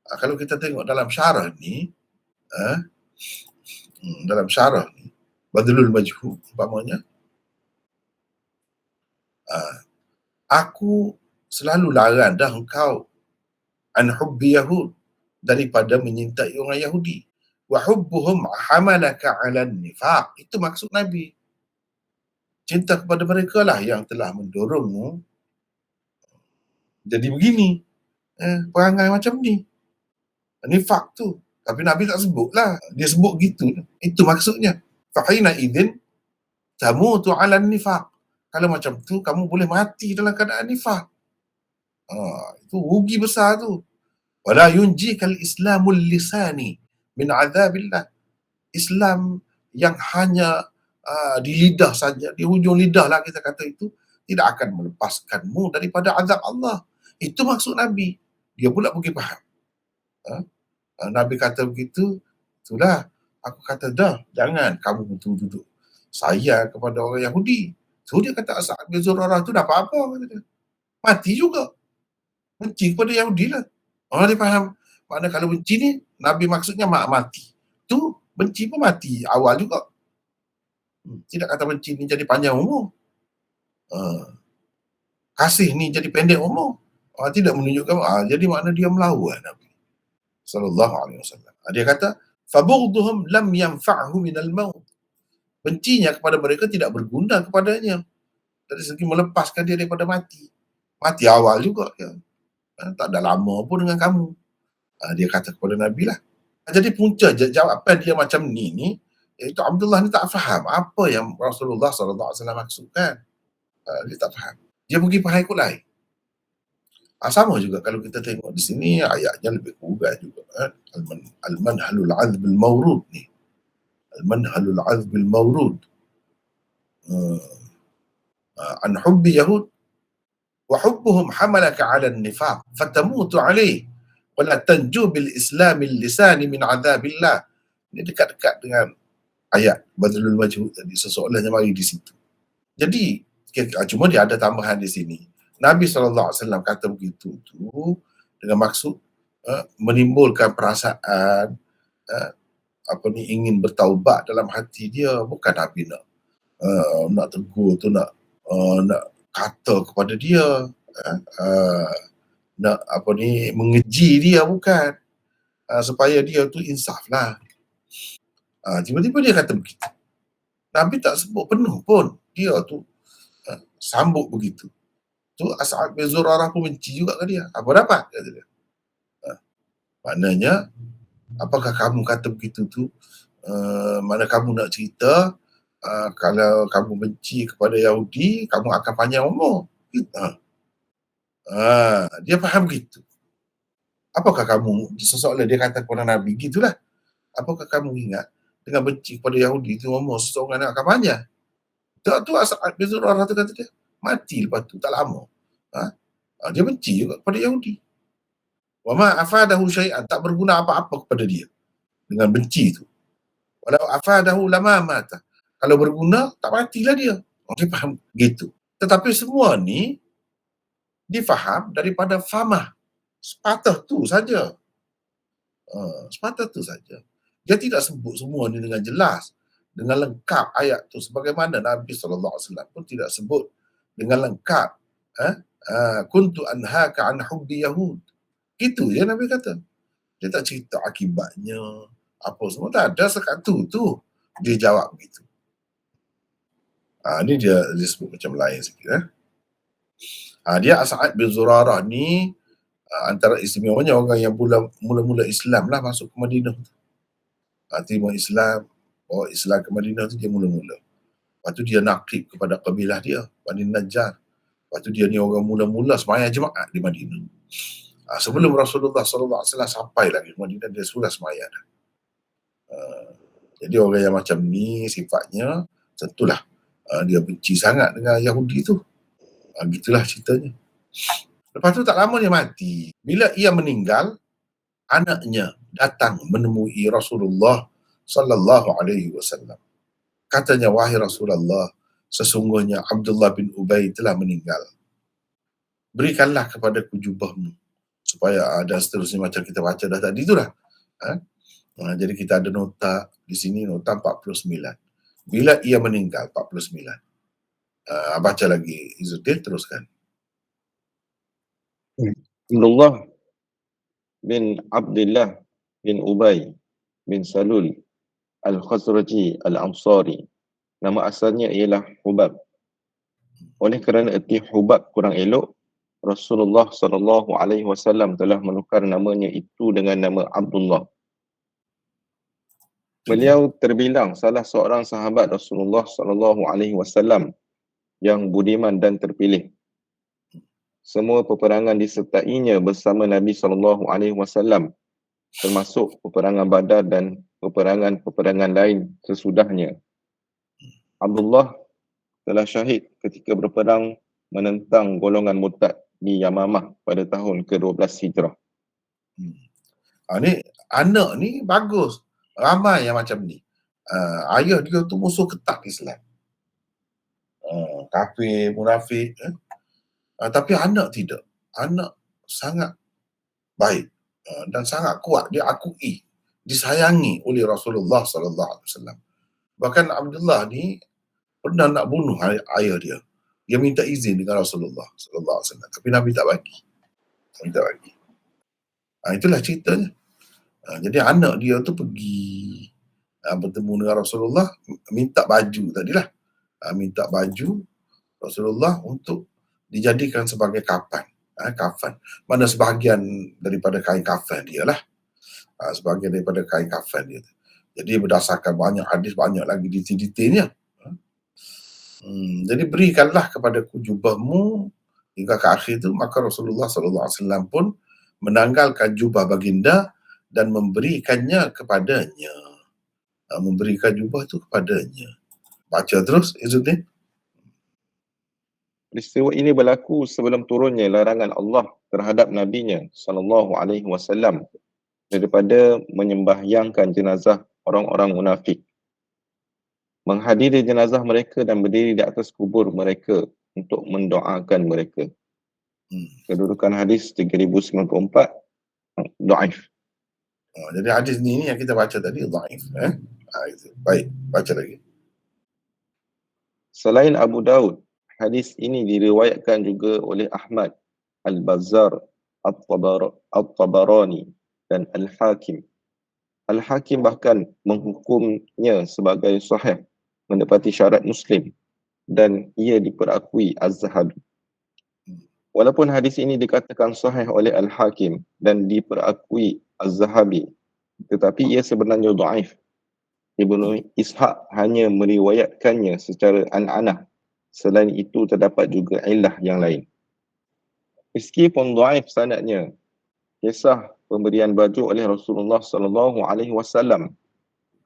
S1: Kalau kita tengok dalam syarah ni, Badlul Majhul umpamanya, aku selalu larang dah engkau an hubbi Yahud, daripada menyintai orang Yahudi. Wa hubbuhum hamalaka 'ala nifaq. Itu maksud Nabi. Cinta kepada mereka lah yang telah mendorongmu jadi begini, perangai macam ni, nifaq tu. Tapi Nabi tak sebut lah, dia sebut gitu. Itu maksudnya. Fahina idzin tamutu 'ala nifaq. Kalau macam tu kamu boleh mati dalam keadaan nifaq. Itu rugi besar tu. Wala yunjikal islamul lisani min azabillah. Islam yang hanya di lidah saja, di hujung lidah lah kita kata itu, tidak akan melepaskanmu daripada azab Allah. Itu maksud Nabi. Dia pula pergi faham. Nabi kata begitu, itulah aku kata dah, jangan kamu duduk sayang kepada orang Yahudi. So dia kata As'ad bin Zurarah tu dah apa-apa, kata dia. Mati juga. Benci kepada Yahudi lah. Orang dia faham. Maknanya kalau benci ni, Nabi maksudnya mati. Tu benci pun mati awal juga. Tidak kata benci ni jadi panjang umur. Kasih ni jadi pendek umur. Tidak menunjukkan. Jadi makna dia melawan Nabi sallallahu alaihi wasallam. Dia kata, fabughduhum lam yanfa'hu minal maut. Bencinya kepada mereka tidak berguna kepadanya dari segi melepaskan dia daripada mati. Mati awal juga ya. Tak ada lama pun dengan kamu. Dia kata kepada Nabi lah. Jadi punca jawapan dia macam ni Itu Abdullah ni tak faham apa yang Rasulullah SAW maksudkan. Dia tak faham. Dia pergi faham ikut lain. Sama juga kalau kita tengok di sini ayatnya lebih kurang juga. Al-manhalul azbil mawrud ni. Al-manhalul azbil mawrud. An hubbi yahud wa hubbuhum hamalaka ala nifaq fatamutu alaih wa la tanju bil islamil lisani min azabillah. Ini dekat-dekat dengan ayat Badlul Majhud tadi, sesoalan yang mari di situ. Jadi cuma dia ada tambahan di sini. Nabi SAW kata begitu tu dengan maksud menimbulkan perasaan ingin bertaubat dalam hati dia. Bukan Nabi nak tegur tu, nak kata kepada dia, nak mengeji dia, bukan. Supaya dia tu insaf lah. Tiba-tiba dia kata begitu. Nabi tak sebut penuh pun. Dia tu sambut begitu. Tu As'ad bin Zurarah pun benci juga ke dia. Apa dapat? Kata dia. Maknanya, apakah kamu kata begitu tu? Mana kamu nak cerita, kalau kamu benci kepada Yahudi, kamu akan panjang umur. Dia faham begitu. Apakah kamu, seseorang dia kata kepada Nabi, gitulah. Apakah kamu ingat, dengan benci kepada Yahudi itu umur seseorang akan panjang? Tu As'ad bin Zurarah tu kata dia, mati lepas tu, tak lama. Dia benci juga kepada Yahudi. Wa ma afadahu syai'an, tak berguna apa-apa kepada dia dengan benci tu. Walau afadahu lama mata. Kalau berguna, tak matilah dia. Dia faham gitu. Tetapi semua ni difaham daripada famah. Sepatah tu saja. Sepatah tu saja. Dia tidak sebut semua ni dengan jelas, dengan lengkap ayat tu. Sebagaimana Nabi SAW pun tidak sebut dengan lengkap. Kuntu anhaka an hubbi yahud. Gitu je Nabi kata. Dia tak cerita akibatnya, apa semua. Tak ada sekat tu. Dia jawab begitu. Ni dia sebut macam lain sikit. Dia As'ad bin Zurarah ni antara istimewanya orang yang mula-mula Islam lah masuk ke Madinah. Terima Islam, bawa Islam ke Madinah tu dia mula-mula. Lepas tu dia naqib kepada kabilah dia, Bani Najjar. Lepas tu dia ni orang mula-mula sembahyang Jumaat di Madinah. Sebelum Rasulullah SAW sampai lagi ke Madinah, dia sudah sembahyang dah. Jadi orang yang macam ni sifatnya, tentulah dia benci sangat dengan Yahudi tu. Gitulah ceritanya. Lepas tu tak lama dia mati. Bila ia meninggal, anaknya datang menemui Rasulullah sallallahu alaihi wasallam. Katanya, wahai Rasulullah, sesungguhnya Abdullah bin Ubay telah meninggal. Berikanlah kepadaku jubahmu. Supaya ada seterusnya macam kita baca dah tadi itulah. Jadi kita ada nota di sini, nota 49. Bila ia meninggal, 49. Baca lagi Izzuddin, teruskan.
S3: Abdullah bin Abdullah bin Ubay bin Salul Al-Khazraji Al-Ansari. Nama asalnya ialah Hubab. Oleh kerana erti Hubab kurang elok, Rasulullah SAW telah menukar namanya itu dengan nama Abdullah. Beliau terbilang salah seorang sahabat Rasulullah SAW yang budiman dan terpilih. Semua peperangan disertainya bersama Nabi SAW, termasuk peperangan Badar dan peperangan-peperangan lain sesudahnya. Abdullah telah syahid ketika berperang menentang golongan murtad di Yamamah pada tahun ke-12 Hijrah.
S1: Ni anak ni bagus. Ramai yang macam ni. Ayah dia tu musuh ketat Islam. Kafir, munafik. Tapi anak tidak. Anak sangat baik dan sangat kuat. Dia akui, disayangi oleh Rasulullah SAW. Bahkan Abdullah ni pernah nak bunuh ayah dia. Dia minta izin dengan Rasulullah SAW. Tapi Nabi tak bagi. Itulah ceritanya. Jadi anak dia tu pergi bertemu dengan Rasulullah, minta baju tadilah. Minta baju Rasulullah untuk dijadikan sebagai kafan. Mana sebahagian daripada kain kafan dia lah. Sebahagian daripada kain kafan dia. Jadi berdasarkan banyak hadis, banyak lagi detail-detailnya. Jadi berikanlah kepadaku jubahmu hingga ke akhir itu. Maka Rasulullah SAW pun menanggalkan jubah baginda dan memberikannya kepadanya. Memberikan jubah itu kepadanya. Baca terus, Izzuddin.
S3: Peristiwa ini berlaku sebelum turunnya larangan Allah terhadap nabinya sallallahu alaihi wasallam daripada menyembahyangkan jenazah orang-orang munafik, menghadiri jenazah mereka dan berdiri di atas kubur mereka untuk mendoakan mereka. Kedudukan hadis 3094, dhaif.
S1: Jadi hadis ni yang kita baca tadi dhaif. Baik, baca lagi.
S3: Selain Abu Daud, hadis ini diriwayatkan juga oleh Ahmad, Al-Bazzar, At-Tabarani dan Al-Hakim. Al-Hakim bahkan menghukumnya sebagai sahih, menepati syarat Muslim, dan ia diperakui Az-Zahabi. Walaupun hadis ini dikatakan sahih oleh Al-Hakim dan diperakui Az-Zahabi, tetapi ia sebenarnya dhaif. Ibnu Ishaq hanya meriwayatkannya secara an-anah. Selain itu terdapat juga illah yang lain. Meskipun dhaif sanadnya, kisah pemberian baju oleh Rasulullah sallallahu alaihi wasallam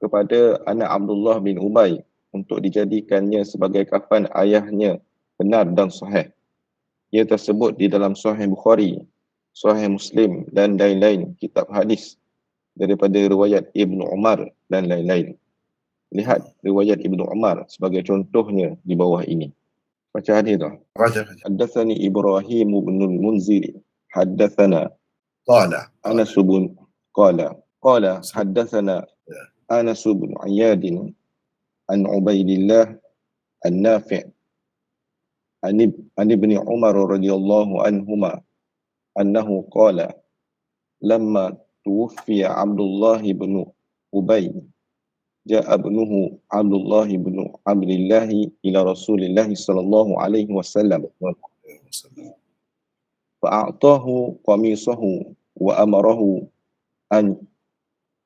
S3: kepada anak Abdullah bin Ubay untuk dijadikannya sebagai kafan ayahnya benar dan sahih. Ia tersebut di dalam Sahih Bukhari, Sahih Muslim dan lain-lain kitab hadis daripada riwayat Ibnu Umar dan lain-lain. Lihat riwayat Ibnu Umar sebagai contohnya di bawah ini. Baca hadis tu.
S1: Baca.
S3: Haddatsani Ibrahim bin al-Munzir, haddatsana
S1: Qala.
S3: Anas bin qala haddatsana Anas bin Iyad an Ubaidillah an-Nafi' an ibn Umar radhiyallahu anhuma annahu qala lamma tuwfiya Abdullah bin Ubay ja'a ibnuhu Abdullah bin Abdillah ila Rasulillah sallallahu alaihi wasallam fa'atahu qamisahu wa amarahu an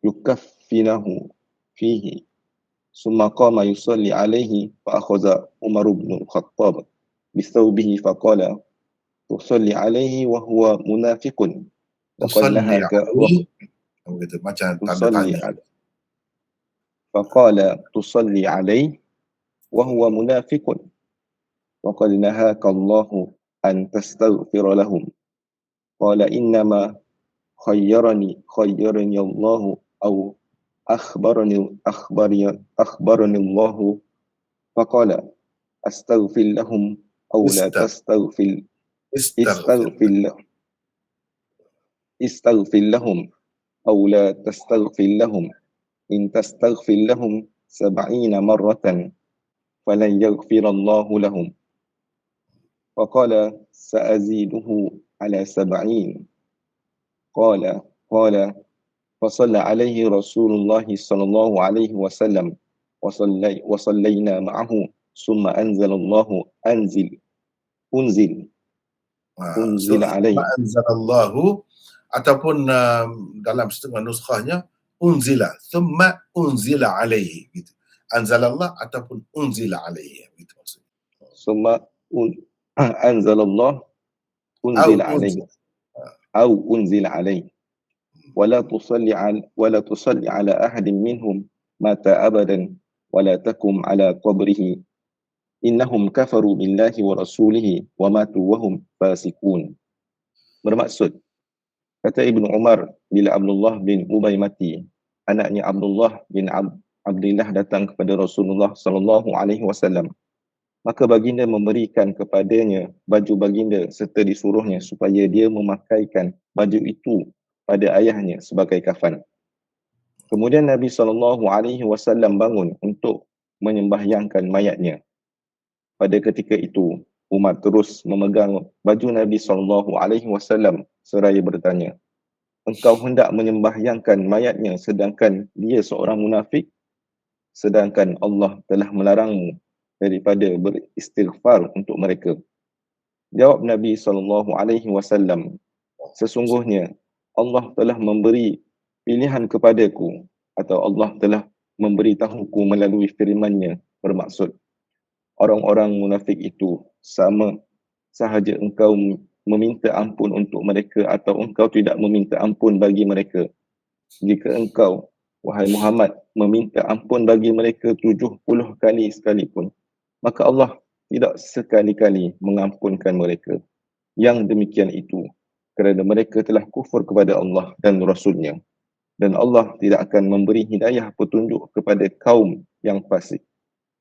S3: yukaffinahu fihi summa qama yusalli alaihi fa akhadha Umar bin Khattab bisawbihi faqala tusalli alaihi wa huwa munafiqun
S1: Tusalli alaihi. Macam tanda tanya.
S3: faqala tusalli alaihi wa huwa munafiqun wa qad nahaka Allahu an tastaghfira lahum qala innama khayyarani Allahu aw akhbarani Allahu faqala astaghfir lahum aw la tastaghfir istaghfir lahum aw la tastaghfir lahum in tastaghfir lahum 70 marratan falan yaghfir Allahu lahum faqala sa'aziduhu ala 70 qala فصلى عليه رسول الله صلى الله عليه وسلم وصلينا معه ثم أنزل الله أنزل عليه
S1: Anzalallahu ataupun dalam setengah nuskhahnya unzila thumma unzila alaihi gitu. Anzalallah ataupun unzila alaihi gitu maksudnya.
S3: ثم أنزل الله أنزل عليه أو أنزل عليه ولا تصلي على أحد منهم مات أبدا ولا تقم على قبره إنهم كفروا بالله ورسوله وماتوا وهم فاسقون. Bermaksud, kata Ibnu Umar, bila Abdullah bin Ubay mati, anaknya Abdullah bin Abdillah datang kepada Rasulullah sallallahu alaihi wasallam, maka baginda memberikan kepadanya baju baginda serta disuruhnya supaya dia memakaikan baju itu pada ayahnya sebagai kafan. Kemudian Nabi SAW bangun untuk menyembahyangkan mayatnya. Pada ketika itu, Umar terus memegang baju Nabi SAW seraya bertanya, engkau hendak menyembahyangkan mayatnya sedangkan dia seorang munafik? Sedangkan Allah telah melarangmu daripada beristighfar untuk mereka. Jawab Nabi SAW, sesungguhnya Allah telah memberi pilihan kepadaku atau Allah telah memberitahuku melalui firman-Nya, bermaksud orang-orang munafik itu sama sahaja engkau meminta ampun untuk mereka atau engkau tidak meminta ampun bagi mereka. Jika engkau, wahai Muhammad, meminta ampun bagi mereka 70 kali sekalipun, maka Allah tidak sekali-kali mengampunkan mereka. Yang demikian itu kerana mereka telah kufur kepada Allah dan Rasul-Nya, dan Allah tidak akan memberi hidayah petunjuk kepada kaum yang fasik.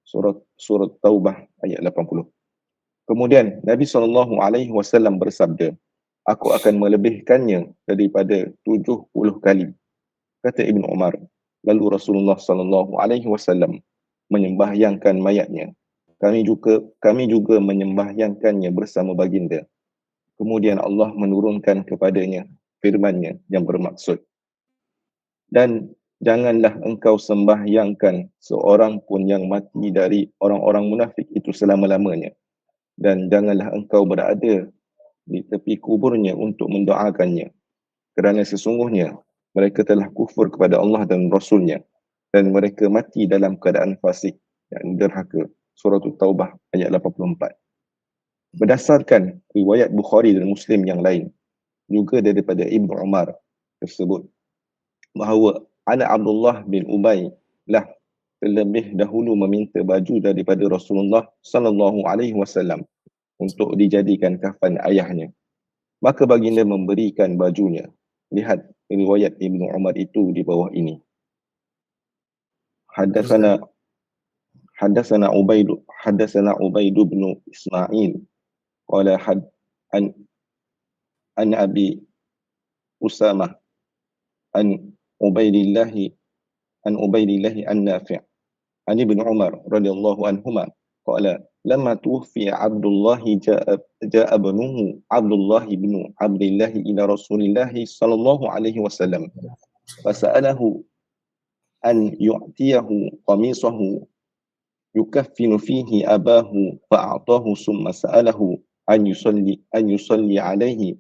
S3: Surat Taubah ayat 80. Kemudian Nabi SAW bersabda, aku akan melebihkannya daripada 70 kali. Kata Ibn Umar, lalu Rasulullah SAW menyembahyangkan mayatnya. Kami juga menyembahyangkannya bersama baginda. Kemudian Allah menurunkan kepadanya firman-Nya yang bermaksud, dan janganlah engkau sembahyangkan seorang pun yang mati dari orang-orang munafik itu selama-lamanya, dan janganlah engkau berada di tepi kuburnya untuk mendoakannya, kerana sesungguhnya mereka telah kufur kepada Allah dan Rasul-Nya, dan mereka mati dalam keadaan fasik, yang derhaka. Surah Taubah ayat 84. Berdasarkan riwayat Bukhari dan Muslim yang lain, juga daripada Ibn Umar tersebut, bahawa anak Abdullah bin Ubay lah terlebih dahulu meminta baju daripada Rasulullah SAW untuk dijadikan kafan ayahnya. Maka baginda memberikan bajunya. Lihat riwayat Ibn Umar itu di bawah ini. Hadatsana Ubaid bin Ismail qala an Abi Usamah an Ubaidillah an Nafi' an Ibn Umar radhiyallahu anhuma qala lamma tuwfiya Abdullah ja'a ibnuhu Abdullah bin Abdillah ila Rasulillah sallallahu alaihi wasallam fasa'alahu an yu'tiyahu qamisahu yukaffinu fihi abahu fa'atahu summa sa'alahu an yusalli alaihi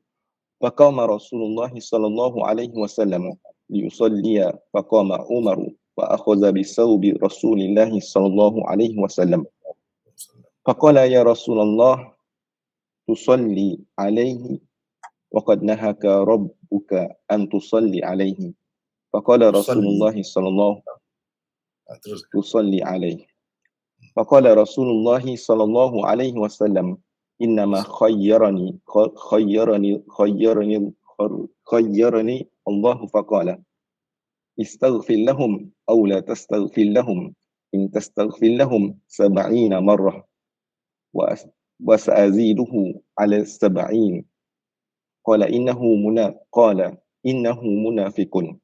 S3: faqama Rasulullah sallallahu alaihi wasallam liyusalliya faqama Umar fa akhadha bi thawbi Rasulillah sallallahu alaihi wasallam faqala ya Rasulullah tusalli alaihi wa qad nahaka rabbuka an tusalli alaihi faqala Rasulullah sallallahu tusalli alaihi faqala Rasulullah sallallahu alaihi wasallam innama khayyarani Allah faqala istaghfir lahum aw la tastaghfir lahum in tastaghfir lahum 70 marrah wa sa'aziduhu ala 70 qala innahu munafiqun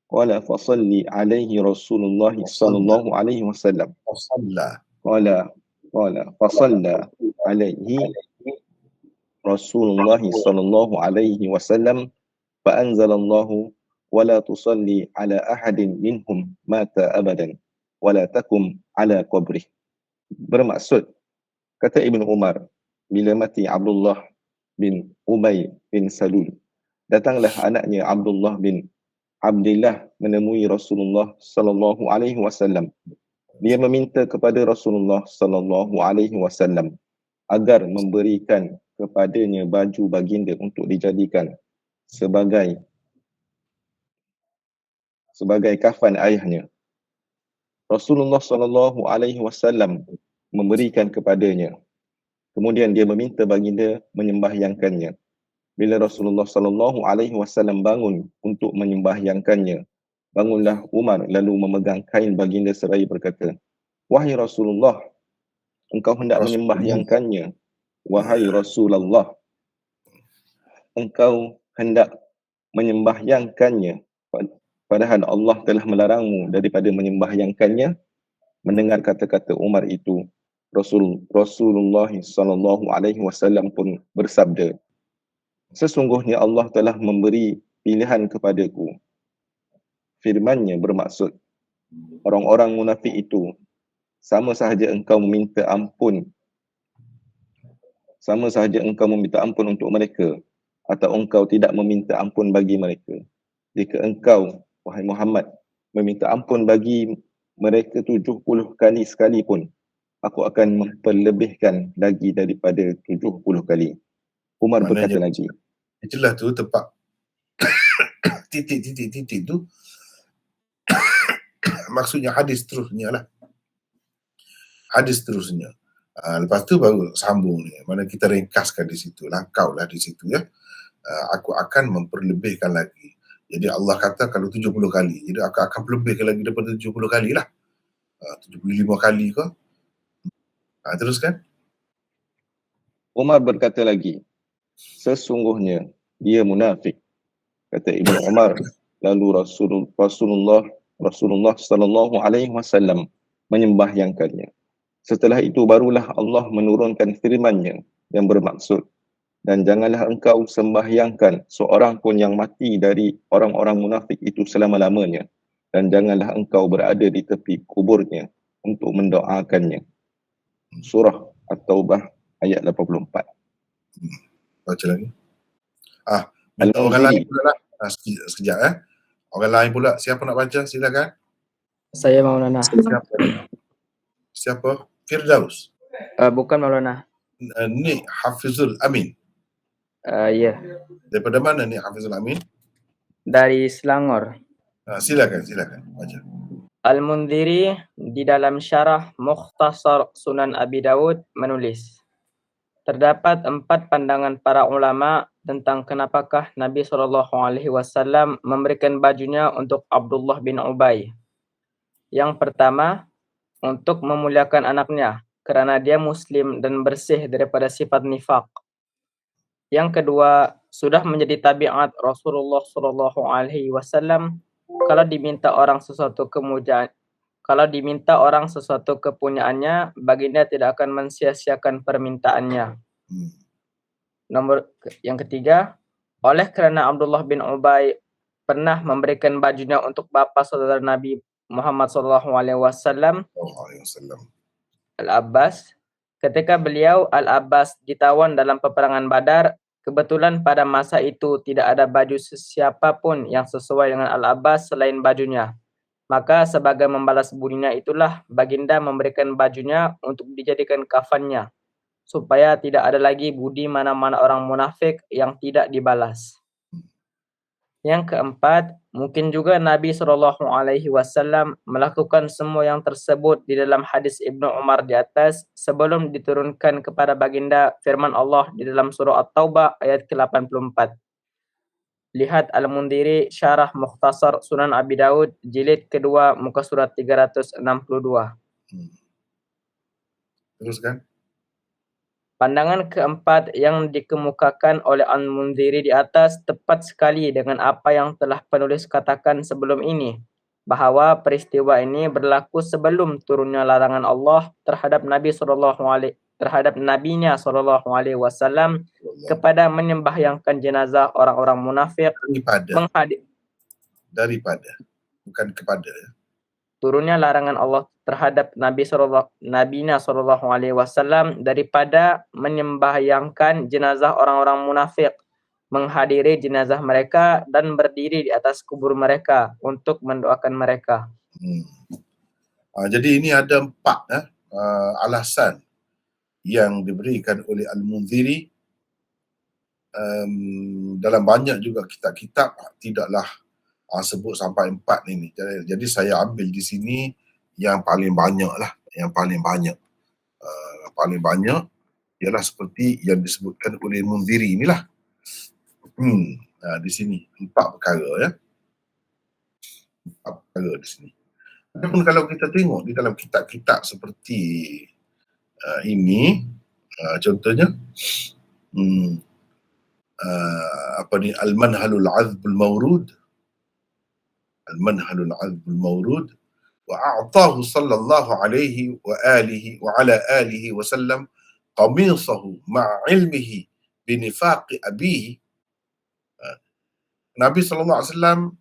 S3: qala fasalli alaihi Rasulullah sallallahu alaihi wasallam qala fasalla alaihi Rasulullah sallallahu alaihi wasallam fa anzalallahu wala tusalli ala ahadin minhum mata abadan wala takum ala qabrih. Bermaksud, kata Ibn Umar, bila mati Abdullah bin Ubay bin Salul, datanglah anaknya Abdullah bin Abdillah menemui Rasulullah sallallahu alaihi wasallam. Dia meminta kepada Rasulullah sallallahu alaihi wasallam agar memberikan kepadanya baju baginda untuk dijadikan sebagai kafan ayahnya. Rasulullah sallallahu alaihi wasallam memberikan kepadanya. Kemudian dia meminta baginda menyembahyangkannya. Bila Rasulullah sallallahu alaihi wasallam bangun untuk menyembahyangkannya, bangunlah Umar lalu memegang kain baginda seraya berkata, wahai Rasulullah, engkau hendak menyembahyangkannya. Wahai Rasulullah, engkau hendak menyembahyangkannya, padahal Allah telah melarangmu daripada menyembahyangkannya. Mendengar kata-kata Umar itu, Rasulullah sallallahu alaihi wasallam pun bersabda, sesungguhnya Allah telah memberi pilihan kepadaku. Firman-Nya bermaksud, orang-orang munafik itu sama sahaja engkau meminta ampun untuk mereka atau engkau tidak meminta ampun bagi mereka. Jika engkau, wahai Muhammad, meminta ampun bagi mereka 70 kali sekalipun, aku akan memperlebihkan lagi daripada 70 kali. Umar berkata
S1: Maknanya
S3: lagi,
S1: itulah tu tempat titik-titik tu maksudnya hadis terusnya lah. Hadis terusnya. Lepas tu baru sambung ni. Mana kita ringkaskan di situ. Langkau lah di situ ya. Aku akan memperlebihkan lagi. Jadi Allah kata kalau 70 kali. Jadi aku akan perlebihkan lagi daripada 70 kali lah. 75 kali ke. Teruskan.
S3: Umar berkata lagi, sesungguhnya dia munafik, kata Ibnu Umar. Lalu Rasulullah sallallahu alaihi wasallam menyembahyangkannya. Setelah itu barulah Allah menurunkan firman-Nya yang bermaksud, dan janganlah engkau sembahyangkan seorang pun yang mati dari orang-orang munafik itu selama-lamanya, dan janganlah engkau berada di tepi kuburnya untuk mendoakannya. Surah At-Taubah ayat 84.
S1: Baca lagi. Minta orang lain pula lah. Sekejap Orang lain pula. Siapa nak baca? Silakan.
S4: Saya Maulana.
S1: Siapa? Firdaus.
S4: Bukan Maulana.
S1: Ni Hafizul Amin.
S4: Ya.
S1: Daripada mana ni Hafizul Amin?
S4: Dari Selangor.
S1: Silakan baca.
S4: Al-Mundhiri di dalam syarah Mukhtasar Sunan Abi Dawud menulis, terdapat 4 pandangan para ulama tentang kenapakah Nabi SAW memberikan bajunya untuk Abdullah bin Ubay. Yang pertama, untuk memuliakan anaknya kerana dia Muslim dan bersih daripada sifat nifaq. Yang kedua, sudah menjadi tabiat Rasulullah SAW kalau diminta orang sesuatu kepunyaannya, baginda tidak akan mensia-siakan permintaannya. Yang ketiga, oleh kerana Abdullah bin Ubay pernah memberikan bajunya untuk bapa saudara Nabi Muhammad SAW, Al-Abbas. Ketika beliau Al-Abbas ditawan dalam peperangan Badar, kebetulan pada masa itu tidak ada baju sesiapa pun yang sesuai dengan Al-Abbas selain bajunya. Maka sebagai membalas budinya itulah baginda memberikan bajunya untuk dijadikan kafannya, supaya tidak ada lagi budi mana-mana orang munafik yang tidak dibalas. Yang keempat, mungkin juga Nabi SAW melakukan semua yang tersebut di dalam hadis Ibnu Umar di atas sebelum diturunkan kepada baginda firman Allah di dalam surah At-Taubah ayat ke-84. Lihat Al-Mundhiri Syarah Mukhtasar Sunan Abi Dawud jilid kedua muka surat 362.
S1: Teruskan.
S4: Pandangan keempat yang dikemukakan oleh Al-Mundhiri di atas tepat sekali dengan apa yang telah penulis katakan sebelum ini, bahawa peristiwa ini berlaku sebelum turunnya larangan Allah terhadap Nabinya SAW kepada menyembahyangkan jenazah orang-orang munafik
S1: daripada bukan kepada
S4: turunnya larangan Allah terhadap Nabinya SAW daripada menyembahyangkan jenazah orang-orang munafik, menghadiri jenazah mereka dan berdiri di atas kubur mereka untuk mendoakan mereka.
S1: Jadi ini ada 4 alasan yang diberikan oleh Al-Mundhiri. Dalam banyak juga kitab-kitab tidaklah sebut sampai 4 ini. Jadi saya ambil di sini yang paling banyak lah. Yang paling banyak ialah seperti yang disebutkan oleh Mundhiri inilah. Di sini 4 perkara ya. 4 perkara di sini. Namun kalau kita tengok di dalam kitab-kitab seperti ini, contohnya Al-Manhalul Azbul Mawrud, Al-Manhalul Azbul Mawrud, wa a'tahu sallallahu alaihi wa alihi wa ala alihi wa sallam qamisahu ma'a ilmihi binifaqi abihi. Nabi sallallahu alaihi wasallam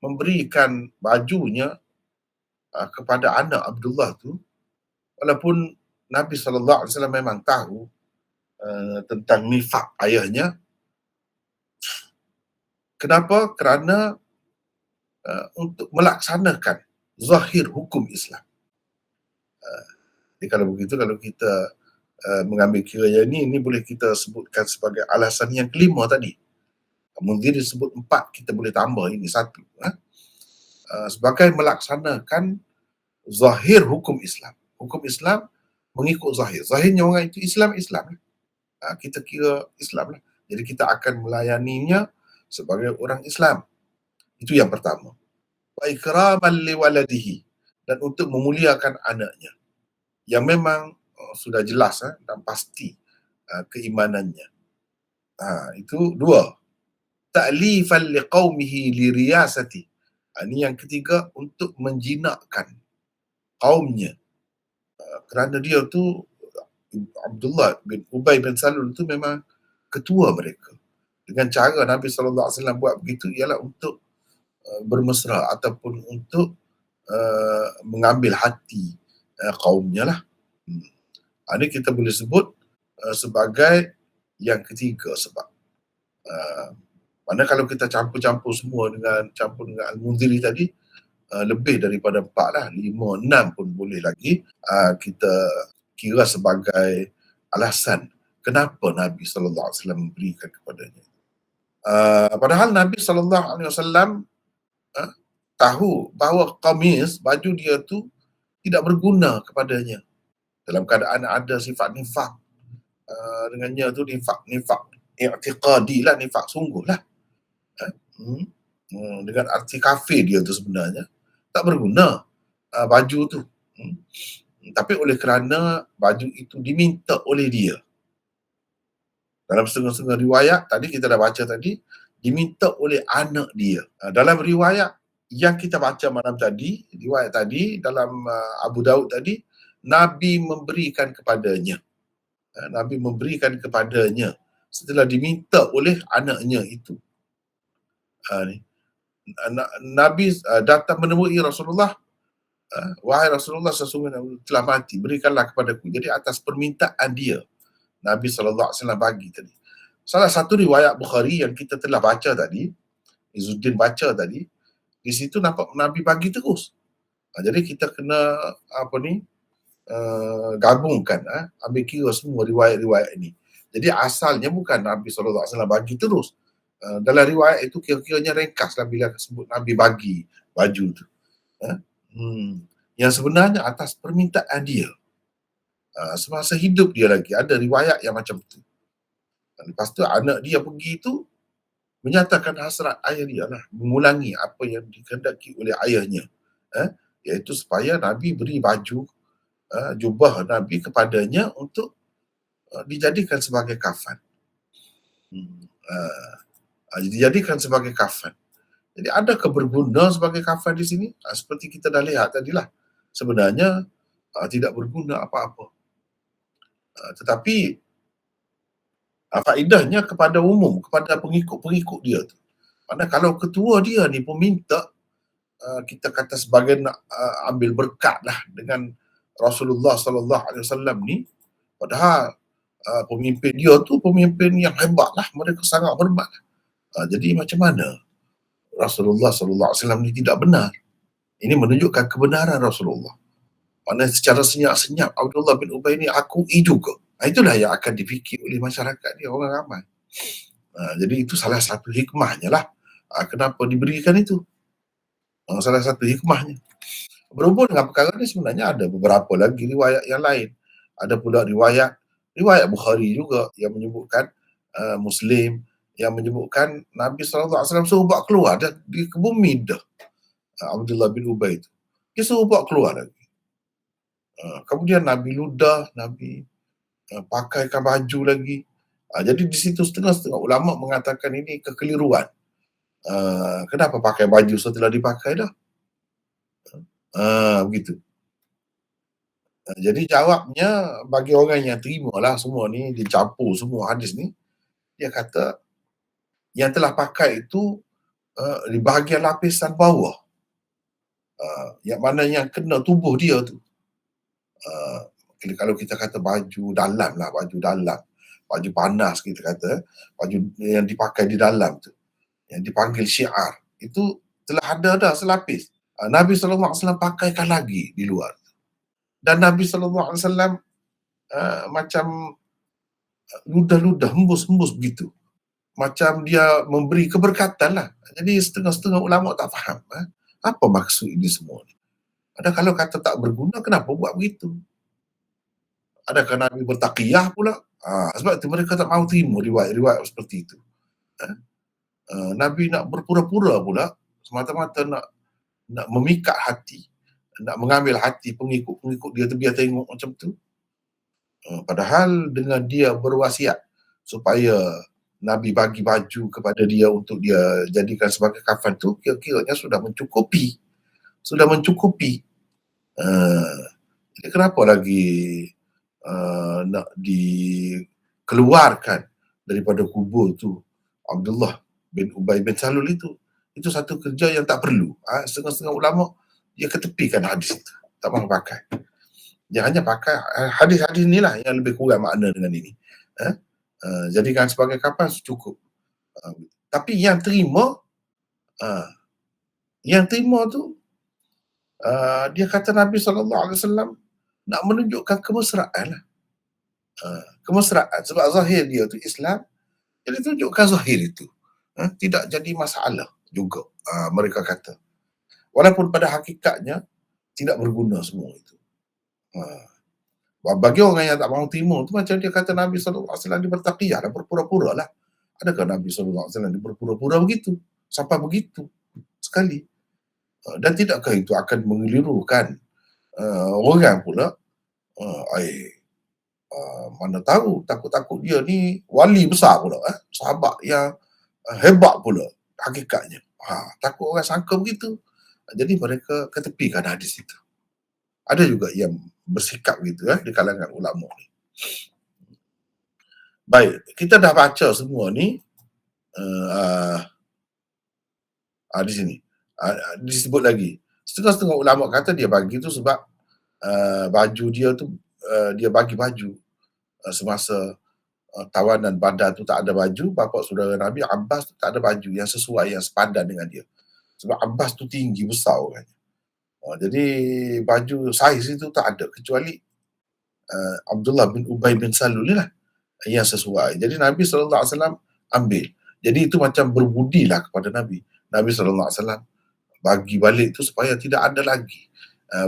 S1: memberikan bajunya kepada anak Abdullah tu, walaupun Nabi sallallahu alaihi wasallam memang tahu tentang nifaq ayahnya. Kenapa? Kerana untuk melaksanakan zahir hukum Islam. Jadi kalau begitu, kalau kita mengambil kira yang ini boleh kita sebutkan sebagai alasan yang kelima tadi. Mungkin disebut 4, kita boleh tambah ini 1. Sebagai melaksanakan zahir hukum Islam. Hukum Islam mengikut zahir. Zahirnya orang itu Islam. Kita kira Islam lah. Jadi kita akan melayaninya sebagai orang Islam. Itu yang pertama. Wa ikraman li waladihi, dan untuk memuliakan anaknya. Yang memang sudah jelas dan pasti keimanannya. Itu 2. Ta'lifan liqaumihi liriyasati. Ini yang ketiga, untuk menjinakkan kaumnya. Kerana dia tu, Abdullah bin Ubay bin Salul tu memang ketua mereka. Dengan cara Nabi SAW buat begitu ialah untuk bermesra ataupun untuk mengambil hati kaumnya lah. Ini kita boleh sebut sebagai yang ketiga sebab. Mana kalau kita campur semua dengan Al-Mundhiri tadi, lebih daripada 4 lah, 5, 6 pun boleh lagi kita kira sebagai alasan kenapa Nabi SAW memberikan kepadanya. Padahal Nabi SAW tahu bahawa qamis, baju dia tu tidak berguna kepadanya. Dalam keadaan ada sifat nifak, dengannya tu nifak i'tiqadi lah, nifak sungguh lah. Dengan arti kafir dia tu sebenarnya tak berguna baju tu. Tapi oleh kerana baju itu diminta oleh dia. Dalam setengah-setengah riwayat tadi kita dah baca tadi, diminta oleh anak dia. Dalam riwayat yang kita baca malam tadi, riwayat tadi dalam Abu Daud tadi, Nabi memberikan kepadanya. Nabi memberikan kepadanya setelah diminta oleh anaknya itu. Nabi datang menemui Rasulullah, wahai Rasulullah, sesungguhnya telah mati, berikanlah kepadaku. Jadi atas permintaan dia, Nabi SAW bagi tadi. Salah satu riwayat Bukhari yang kita telah baca tadi, Izzuddin baca tadi, di situ nampak Nabi bagi terus. Jadi kita kena gabungkan, ambil kira semua riwayat-riwayat ini. Jadi asalnya bukan Nabi SAW bagi terus. Dalam riwayat itu kira-kiranya ringkas lah bila sebut Nabi bagi baju tu. Yang sebenarnya atas permintaan dia. Semasa hidup dia lagi ada riwayat yang macam tu. Lepas tu anak dia pergi tu menyatakan hasrat ayah dia lah, mengulangi apa yang dikehendaki oleh ayahnya, iaitu supaya Nabi beri baju jubah Nabi kepadanya untuk dijadikan sebagai kafan. Dijadikan sebagai kafan. Jadi adakah berguna sebagai kafan di sini? Seperti kita dah lihat tadilah, sebenarnya tidak berguna apa-apa. Tetapi faedahnya kepada umum, kepada pengikut-pengikut dia tu. Mana kalau ketua dia ni pun minta, kita kata sebagai nak ambil berkat lah dengan Rasulullah SAW ni, padahal pemimpin dia tu pemimpin yang hebat lah, mereka sangat hormat lah. Jadi macam mana Rasulullah SAW ni tidak benar? Ini menunjukkan kebenaran Rasulullah. Mana secara senyap-senyap Abdullah bin Ubay ni akui juga. Itulah yang akan dipikir oleh masyarakat dia, orang ramai. Jadi itu salah satu hikmahnya lah. Kenapa diberikan itu? Salah satu hikmahnya. Berhubung dengan perkara ni sebenarnya ada beberapa lagi riwayat yang lain. Ada pula riwayat Bukhari juga yang menyebutkan, Muslim yang menyebutkan Nabi SAW suruh buat keluar di kebun Midah. Abdullah bin Ubay itu. Dia suruh buat keluar lagi. Kemudian Nabi ludah, Nabi pakaikan baju lagi. Jadi di situ setengah-setengah ulama mengatakan ini kekeliruan. Kenapa pakai baju setelah dipakai dah? Begitu. Jadi jawabnya bagi orang yang terima lah semua ni, dicampur semua hadis ni, dia kata yang telah pakai itu di bahagian lapisan bawah, yang mana yang kena tubuh dia tu. Kalau kita kata baju dalam lah, baju panas kita kata, baju yang dipakai di dalam tu, yang dipanggil syiar, itu telah ada dah selapis. Nabi SAW pakaikan lagi di luar. Dan Nabi SAW macam ludah-ludah, hembus-hembus begitu. Macam dia memberi keberkatan lah. Jadi setengah-setengah ulama tak faham. Apa maksud ini semua ni? Ada kalau kata tak berguna, kenapa buat begitu? Adakah Nabi bertaqiyah pula? Sebab itu mereka tak mahu terima riwayat-riwayat seperti itu. Nabi nak berpura-pura pula, semata-mata nak memikat hati, nak mengambil hati pengikut-pengikut dia tu biar tengok macam tu. Padahal dengan dia berwasiat supaya Nabi bagi baju kepada dia untuk dia jadikan sebagai kafan tu, kira-kiranya sudah mencukupi. Jadi kenapa lagi nak dikeluarkan daripada kubur tu Abdullah bin Ubay bin Salul itu? Itu satu kerja yang tak perlu. Setengah-setengah ulama dia ketepikan hadis itu, tak mahu pakai. Dia hanya pakai hadis-hadis inilah yang lebih kurang makna dengan ini. Jadikan sebagai kapan cukup. Tapi yang terima tu dia kata Nabi SAW nak menunjukkan kemesraan lah. Kemesraan sebab zahir dia tu Islam, jadi tunjukkan zahir itu. Tidak jadi masalah juga, mereka kata. Walaupun pada hakikatnya tidak berguna semua itu. Bagi orang yang tak mahu terima tu macam dia kata Nabi SAW dia bertaqiyah lah, berpura-pura lah. Adakah Nabi SAW dia berpura-pura begitu? Sampai begitu sekali. Dan tidakkah itu akan mengelirukan orang pula? Mana tahu, takut-takut dia ni wali besar pula, sahabat yang hebat pula hakikatnya. Takut orang sangka begitu. Jadi mereka ketepikan hadis itu. Ada juga yang bersikap gitu di kalangan ulama ni. Baik, kita dah baca semua ni di sini. Disebut lagi. Setengah-setengah ulama kata dia bagi tu sebab baju dia tu dia bagi baju semasa tawanan Badar tu tak ada baju, bapa saudara Nabi Abbas tu tak ada baju yang sesuai, yang sepadan dengan dia. Sebab Abbas tu tinggi besar kan. Jadi baju saiz itu tak ada kecuali Abdullah bin Ubay bin Salul ni lah yang sesuai. Jadi Nabi SAW ambil. Jadi itu macam berbudilah kepada Nabi. Nabi SAW bagi balik tu supaya tidak ada lagi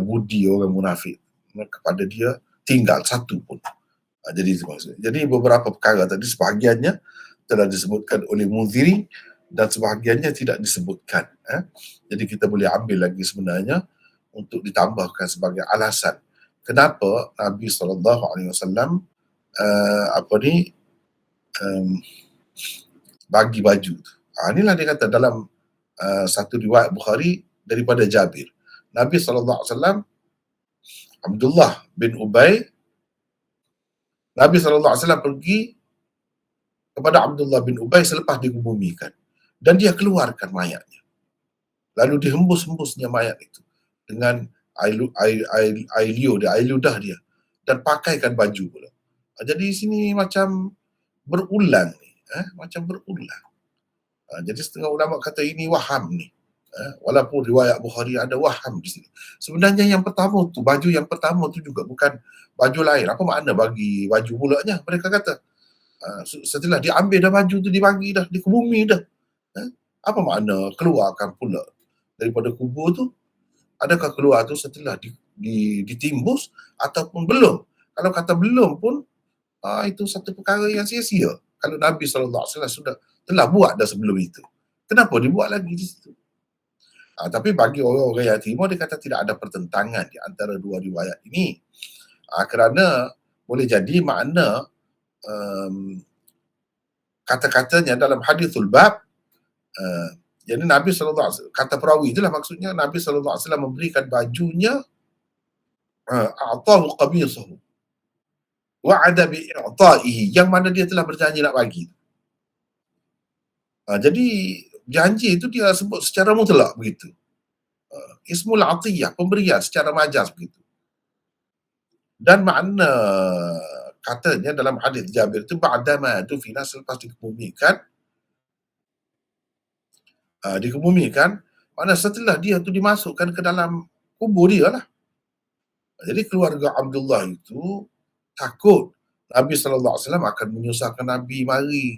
S1: budi orang munafik kepada dia tinggal satu pun. Jadi itu maksudnya. Jadi beberapa perkara tadi sebahagiannya telah disebutkan oleh Munziri dan sebahagiannya tidak disebutkan. Jadi kita boleh ambil lagi sebenarnya untuk ditambahkan sebagai alasan kenapa Nabi SAW bagi baju. Inilah dia kata dalam satu riwayat Bukhari daripada Jabir. Nabi SAW, Abdullah bin Ubay, Nabi SAW pergi kepada Abdullah bin Ubay selepas dikebumikan. Dan dia keluarkan mayatnya. Lalu dihembus-hembusnya mayat itu dengan air ludah dia. Dan pakaikan baju pula. Jadi sini macam berulang ni. Macam berulang. Jadi setengah ulama kata ini waham ni. Walaupun riwayat Bukhari ada waham di sini. Sebenarnya yang pertama tu, baju yang pertama tu juga bukan baju lain. Apa makna bagi baju pulanya? Mereka kata setelah diambil dah baju tu, dibagi dah, dikebumi dah. Apa makna keluarkan pula daripada kubur tu? Adakah keluar tu setelah ditimbus ataupun belum? Kalau kata belum pun, itu satu perkara yang sia-sia. Kalau Nabi SAW sudah telah buat dah sebelum itu, kenapa dibuat lagi di situ? Tapi bagi orang-orang yang terima, dia kata tidak ada pertentangan di antara dua riwayat ini. Kerana boleh jadi makna kata-katanya dalam hadithul bab, jadi Nabi SAW, kata perawi itulah maksudnya, Nabi SAW memberikan bajunya, a'tahu qamisahu wa'ada bi'i'ta'ihi, yang mana dia telah berjanji nak bagi. Jadi janji itu dia sebut secara mutlak begitu. Ismul atiyah, pemberian secara majas begitu. Dan makna katanya dalam hadis Jabir itu ba'dama dufina, selepas dikebumikan Mana setelah dia tu dimasukkan ke dalam kubur dia lah. Jadi keluarga Abdullah itu takut Nabi SAW akan menyusahkan Nabi mari.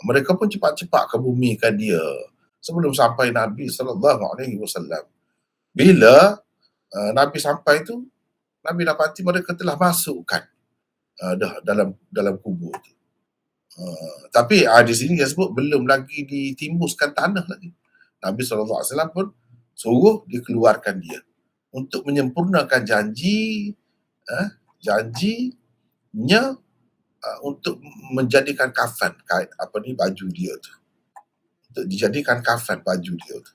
S1: Mereka pun cepat-cepat kebumikan dia sebelum sampai Nabi SAW. Bila Nabi sampai tu, Nabi dapati mereka telah masukkan dah dalam kubur tu. Tapi di sini dia sebut belum lagi ditimbuskan tanah lagi. Nabi SAW pun suruh dikeluarkan dia untuk menyempurnakan janjinya untuk menjadikan kafan baju dia tu, untuk dijadikan kafan baju dia tu.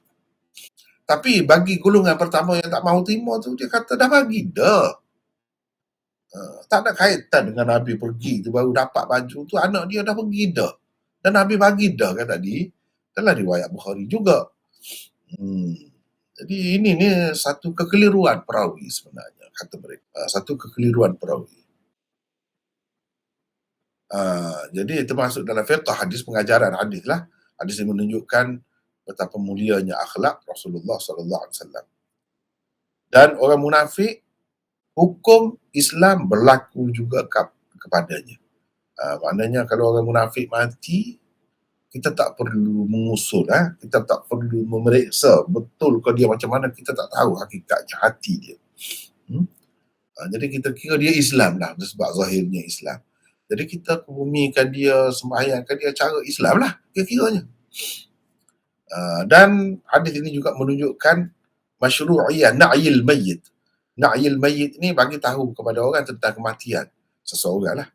S1: Tapi bagi golongan pertama yang tak mahu terima tu, dia kata dah bagi dah. Tak ada kaitan dengan Nabi pergi tu baru dapat baju tu, anak dia dah pergi dah. Dan Nabi bagi dah kan tadi, dalam riwayat Bukhari juga. Jadi ini ni satu kekeliruan perawi sebenarnya, kata mereka. Satu kekeliruan perawi. Jadi termasuk dalam fiqh hadis, pengajaran hadis lah. Hadis yang menunjukkan betapa mulianya akhlak Rasulullah SAW. Dan orang munafik, hukum Islam berlaku juga kepadanya. Maknanya kalau orang munafik mati, kita tak perlu mengusul, kita tak perlu memeriksa betul ke dia macam mana, kita tak tahu hakikatnya hati dia. Jadi kita kira dia Islam lah, sebab zahirnya Islam. Jadi kita kebumikan dia, sembahyangkan dia cara Islam lah kira-kiranya. Dan hadis ini juga menunjukkan masyru'iyah na'yil mayyit. Na'yil mayyit ni bagi tahu kepada orang tentang kematian seseorang lah.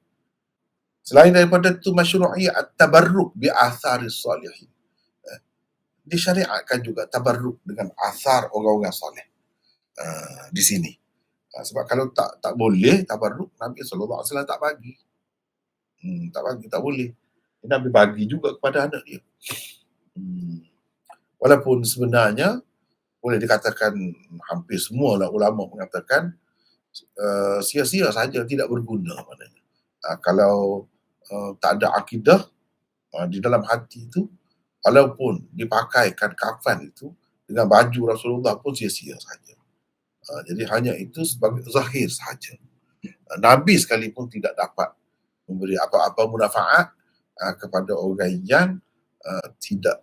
S1: Selain daripada itu, masyru'iyah at-tabarruk bi atharis salihin. Disyariatkan juga tabarruk dengan athar orang-orang soleh di sini. Sebab kalau tak boleh tabarruk, Nabi SAW tak bagi. Tak boleh. Nabi bagi juga kepada anak dia. Walaupun sebenarnya boleh dikatakan hampir semua ulama mengatakan sia-sia saja, tidak berguna maknanya. Kalau tak ada akidah di dalam hati itu, walaupun dipakaikan kafan itu dengan baju Rasulullah pun sia-sia saja. Jadi hanya itu sebagai zahir saja. Nabi sekalipun tidak dapat memberi apa-apa munafaat kepada orang yang tidak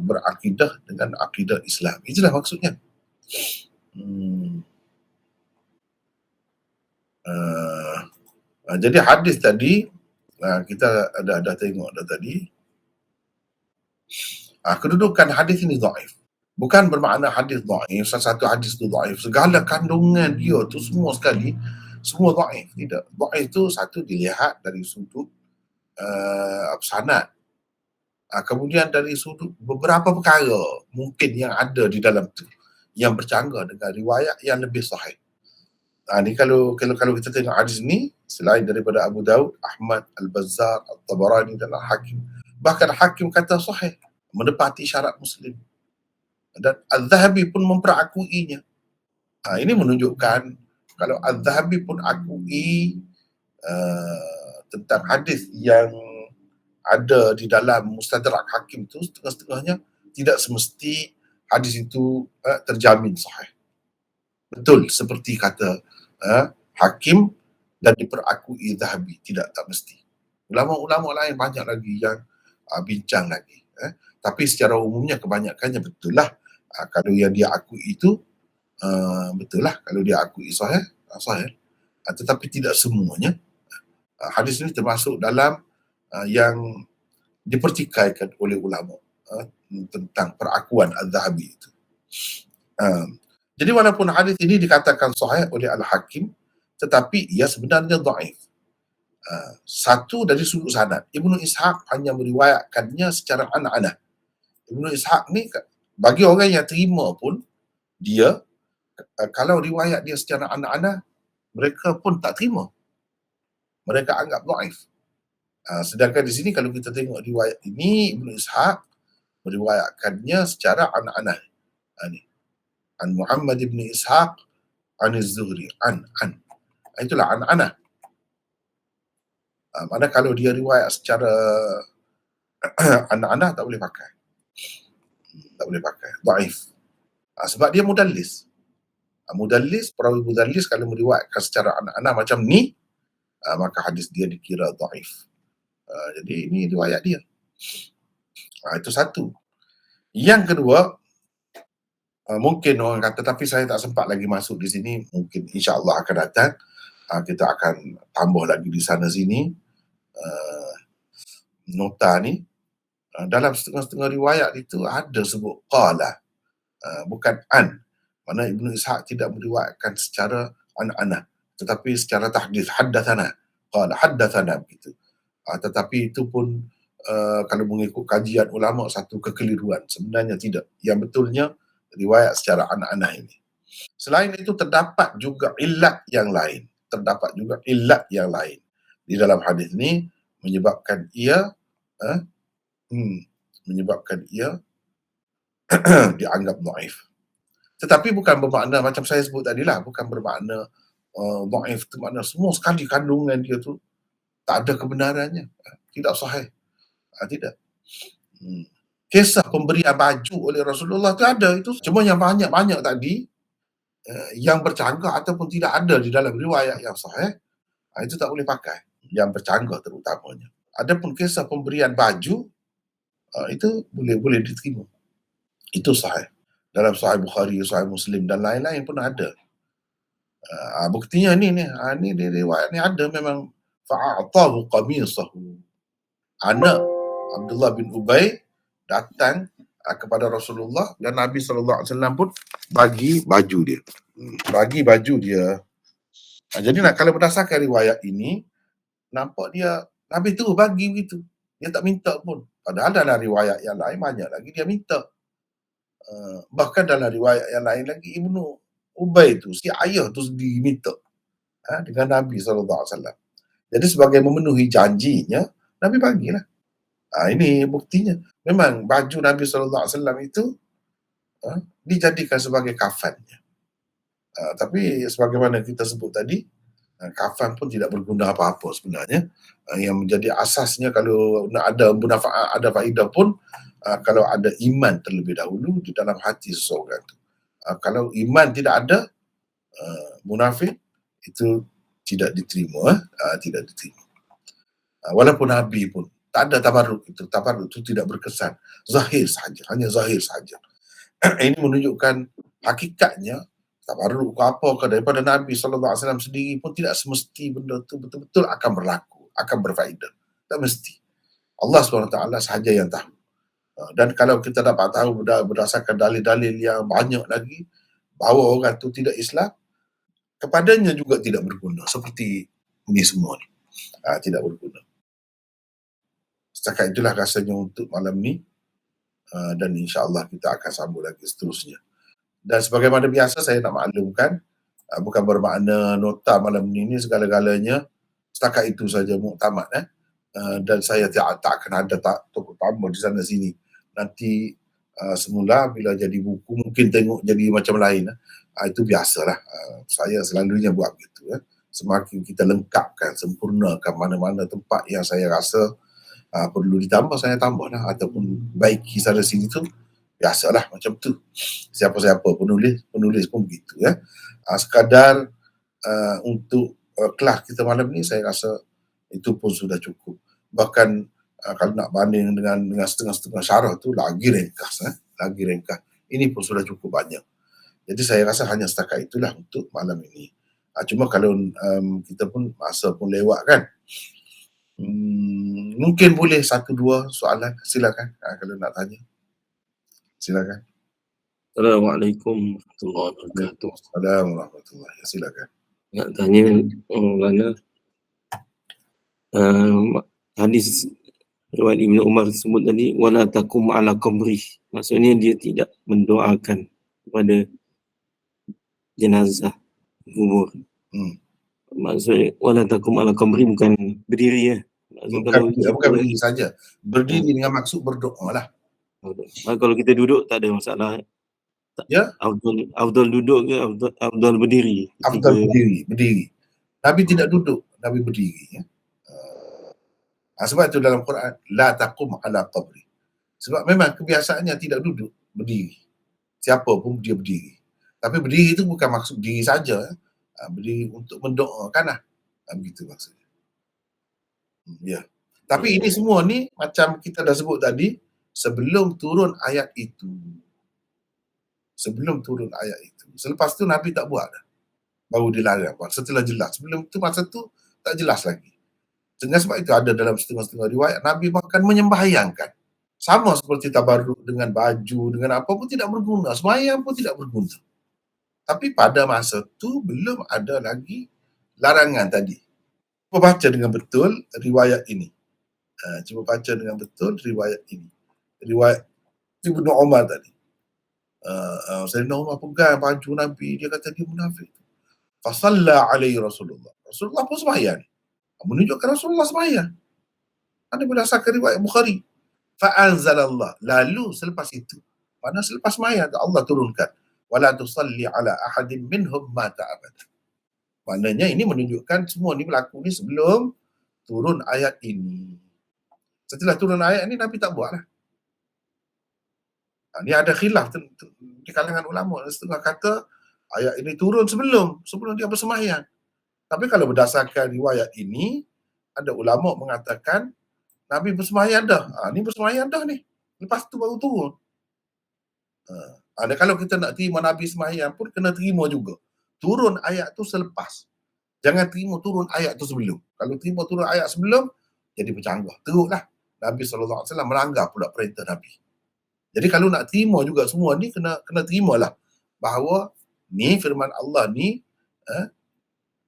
S1: berakidah dengan akidah Islam. Itulah maksudnya. Jadi hadis tadi kita dah tengok dah tadi. Kedudukan hadis ini dhaif. Bukan bermakna hadis dhaif, satu hadis tu dhaif. Segala kandungan dia tu semua dhaif. Tidak. Dhaif tu satu dilihat dari sudut sanad. Kemudian dari sudut beberapa perkara mungkin yang ada di dalam tu yang bercanggah dengan riwayat yang lebih sahih. Ni kalau kita tengok hadis ni, selain daripada Abu Daud, Ahmad, Al-Bazzar, Al-Tabarani dan Al-Hakim, bahkan Hakim kata sahih, menepati syarat Muslim. Dan Al-Zahabi pun memperakuinya. Ini menunjukkan kalau Al-Zahabi pun akui tentang hadis yang ada di dalam Mustadrak Hakim itu, setengah-setengahnya tidak semesti hadis itu terjamin sahih. Betul seperti kata Hakim dan diperakui Zahabi, tak mesti. Ulama-ulama lain banyak lagi yang bincang lagi. Tapi secara umumnya kebanyakannya betul lah. Kalau yang dia akui itu betul lah. Kalau dia akui sahih. Tetapi tidak semuanya. Hadis ini termasuk dalam yang dipertikaikan oleh ulama tentang perakuan Al-Zahabi itu. Jadi walaupun hadis ini dikatakan sahih oleh Al-Hakim, tetapi ia sebenarnya dhaif. Satu dari sudut sanad, Ibnu Ishaq hanya meriwayatkannya secara an-anah. Ibnu Ishaq ni bagi orang yang terima pun, dia kalau riwayat dia secara an-anah, mereka pun tak terima. Mereka anggap dhaif. Sedangkan di sini kalau kita tengok riwayat ini, Ibnu Ishaq meriwayatkannya secara an-anah. An Muhammad ibn Ishaq an Az-Zuhri an. Itulah an-anah. Mana kalau dia riwayat secara an-anah tak boleh pakai. tak boleh pakai. Dhaif. Sebab dia mudallis. Perawi mudallis kalau meriwayatkan secara anak-anak macam ni, maka hadis dia dikira dhaif. Jadi ini riwayat dia. Itu satu. Yang kedua, mungkin orang kata, tapi saya tak sempat lagi masuk di sini, mungkin insya-Allah akan datang. Kita akan tambah lagi di sana sini nota ni. Dalam setengah-setengah riwayat itu ada sebut qala, bukan an. Mana Ibnu Ishaq tidak meriwayatkan secara an-ana, tetapi secara tahdits, haddatsana, qala haddatsana begitu. Tetapi itu pun kalau mengikut kajian ulama satu kekeliruan. Sebenarnya tidak. Yang betulnya riwayat secara an-ana ini. Selain itu terdapat juga illat yang lain. Di dalam hadis ini menyebabkan ia dianggap dhaif. Tetapi bukan bermakna macam saya sebut tadilah, bukan bermakna dhaif itu makna semua sekali kandungan dia tu tak ada kebenarannya, tidak sahih. Tidak. Kisah pemberian baju oleh Rasulullah tu ada, itu cuma yang banyak-banyak tadi yang bercanggah ataupun tidak ada di dalam riwayat yang sahih, itu tak boleh pakai, yang bercanggah terutamanya. Adapun kisah pemberian baju itu boleh diterima, itu sahih. Dalam Sahih Bukhari, Sahih Muslim dan lain-lain pun ada. Buktinya ni di riwayat ni ada memang, fa'atahu qamisahu. Anak Abdullah bin Ubay datang kepada Rasulullah dan Nabi SAW pun bagi baju dia. Jadi kalau berdasarkan riwayat ini, nampak dia Nabi tu bagi begitu. Dia tak minta pun. Padahal dalam riwayat yang lain banyak lagi dia minta. Bahkan dalam riwayat yang lain lagi, Ibnu Ubay tu, si ayah tu sendiri minta dengan Nabi SAW. Jadi sebagai memenuhi janjinya, Nabi bagilah. Ini buktinya. Memang baju Nabi SAW itu dijadikan sebagai kafannya. Tapi sebagaimana kita sebut tadi, kafan pun tidak berguna apa-apa sebenarnya. Yang menjadi asasnya kalau nak ada munafaat, ada faedah pun, kalau ada iman terlebih dahulu di dalam hati seseorang itu. Kalau iman tidak ada, munafik, itu tidak diterima. Walaupun Nabi pun tak ada tabarruk itu tidak berkesan. Hanya zahir saja. Ini menunjukkan hakikatnya tabarruk ke apa ke daripada Nabi SAW sendiri pun tidak semesti benda itu betul-betul akan berlaku, akan berfaedah. Tak mesti. Allah SWT sahaja yang tahu. Dan kalau kita dapat tahu berdasarkan dalil-dalil yang banyak lagi bahawa orang itu tidak Islam, kepadanya juga tidak berguna. Seperti ini semua ni. Tidak berguna. Setakat itulah rasanya untuk malam ni. Dan insya-Allah kita akan sambung lagi seterusnya. Dan sebagaimana biasa saya nak maklumkan, bukan bermakna nota malam ni segala-galanya setakat itu saja muktamad. Dan saya tak akan ada tokok tambah di sana sini. Nanti semula bila jadi buku mungkin tengok jadi macam lain. Itu biasalah. Saya selalunya buat begitu. Semakin kita lengkapkan, sempurnakan mana-mana tempat yang saya rasa perlu ditambah, saya tambahlah, ataupun baiki sana sini tu, biasalah macam tu. Siapa-siapa penulis pun begitu. Sekadar untuk kelas kita malam ni, saya rasa itu pun sudah cukup. Bahkan kalau nak banding dengan setengah-setengah syarah tu lagi ringkas. Ini pun sudah cukup banyak. Jadi saya rasa hanya setakat itulah untuk malam ini. Cuma kalau kita pun masa pun lewat kan, mungkin boleh 1-2 soalan, silakan kalau nak tanya. Silakan.
S5: Assalamualaikum warahmatullahi wabarakatuh.
S1: Assalamualaikum warahmatullahi wabarakatuh. Silakan.
S5: Nak tanya Maulana, hadis riwayat Ibnu Umar sebut tadi, wala takum ala qabri. Maksudnya dia tidak mendoakan kepada jenazah kubur. Maksudnya wala takum ala qabri bukan berdiri ya.
S1: Bukan berdiri saja. Berdiri dengan maksud berdoa lah.
S5: Kalau kita duduk tak ada masalah.
S1: Ya.
S5: Afdal duduk ke afdal berdiri?
S1: Afdal berdiri. Nabi tidak duduk, Nabi berdiri. Sebab itu dalam Quran, la taqum ala qabri. Sebab memang kebiasaannya tidak duduk. berdiri. Siapa pun dia berdiri. Tapi berdiri itu bukan maksud diri saja. Berdiri untuk mendoakan lah. Begitu maksudnya. Ya. Tapi ini semua ni macam kita dah sebut tadi, sebelum turun ayat itu. Sebelum turun ayat itu. Selepas tu Nabi tak buat dah. Baru dilarang. Setelah jelas. Sebelum tu masa tu tak jelas lagi. Dengan sebab itu ada dalam setengah-setengah riwayat Nabi bahkan menyembahyangkan. Sama seperti tabarruk dengan baju, dengan apa pun tidak berguna. Sembahyang pun tidak berguna. Tapi pada masa tu belum ada lagi larangan tadi. Cuba baca dengan betul riwayat ini. Cuba baca dengan betul riwayat ini. Riwayat Ibnu Umar tadi. Sayyidina Umar pegang baju Nabi. Dia kata dia munafik. Fasalla alaihi Rasulullah. Rasulullah pun sembahyang. Menunjukkan Rasulullah sembahyang. Ada berdasarkan riwayat Bukhari. Fa'anzalallah. Lalu selepas itu. Mana selepas sembahyang Allah turunkan. Wala tusalli ala ahadin minhum mata abada. Maknanya ini menunjukkan semua ni berlaku ni sebelum turun ayat ini. Setelah turun ayat ini Nabi tak buat lah. Ini ada khilaf di kalangan ulama. Setengah kata ayat ini turun sebelum dia bersembahyang. Tapi kalau berdasarkan riwayat ini, ada ulama mengatakan Nabi bersembahyang dah. Ni bersembahyang dah ni. Lepas tu baru turun. Kalau kita nak terima Nabi sembahyang pun kena terima juga. Turun ayat tu selepas. Jangan terima turun ayat tu sebelum. Kalau terima turun ayat sebelum, jadi bercanggah. Teruklah. Nabi SAW melanggar pula perintah Nabi. Jadi kalau nak terima juga semua ni, kena terimalah bahawa ni firman Allah ni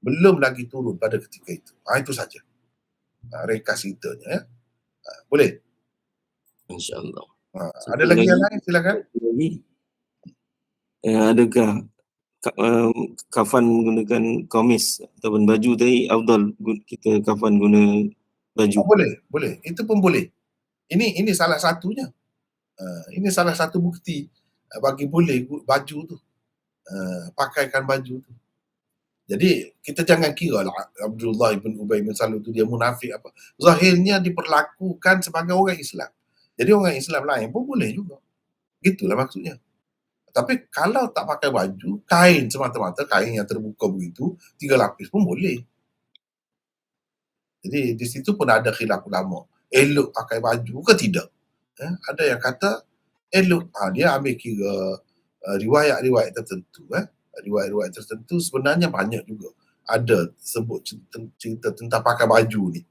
S1: belum lagi turun pada ketika itu. Itu saja. Rekas ceritanya. Ya. Boleh?
S5: InsyaAllah.
S1: Ada lagi yang lain? Silakan.
S5: Adakah kafan menggunakan kamis ataupun baju tadi afdal kita kafan guna baju?
S1: Boleh. Itu pun boleh. Ini salah satunya. Ini salah satu bukti bagi boleh baju tu. Pakaikan baju tu. Jadi kita jangan kira lah Abdullah bin Ubay bin Salul tu dia munafik apa. Zahirnya diperlakukan sebagai orang Islam. Jadi orang Islam lain pun boleh juga. Gitulah maksudnya. Tapi kalau tak pakai baju, kain semata-mata, kain yang terbuka begitu, 3 lapis pun boleh. Jadi di situ pun ada khilaf ulama. Elok pakai baju ke tidak? Ada yang kata elok. Dia ambil kira riwayat-riwayat tertentu. Riwayat-riwayat tertentu sebenarnya banyak juga. Ada sebut cerita tentang pakai baju ni.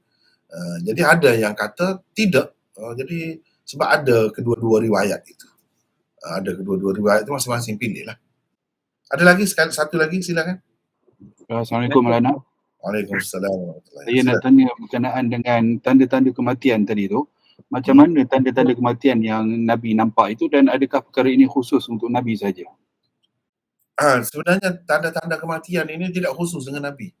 S1: Jadi ada yang kata tidak. Jadi sebab ada kedua-dua riwayat itu. Ada kedua-dua riwayat itu masing-masing pilih lah. Ada lagi satu lagi silakan.
S2: Assalamualaikum Maulana.
S1: Waalaikumsalam.
S2: Saya nak tanya berkenaan dengan tanda-tanda kematian tadi tu. Macam mana tanda-tanda kematian yang Nabi nampak itu dan adakah perkara ini khusus untuk Nabi saja?
S1: Sebenarnya tanda-tanda kematian ini tidak khusus dengan Nabi.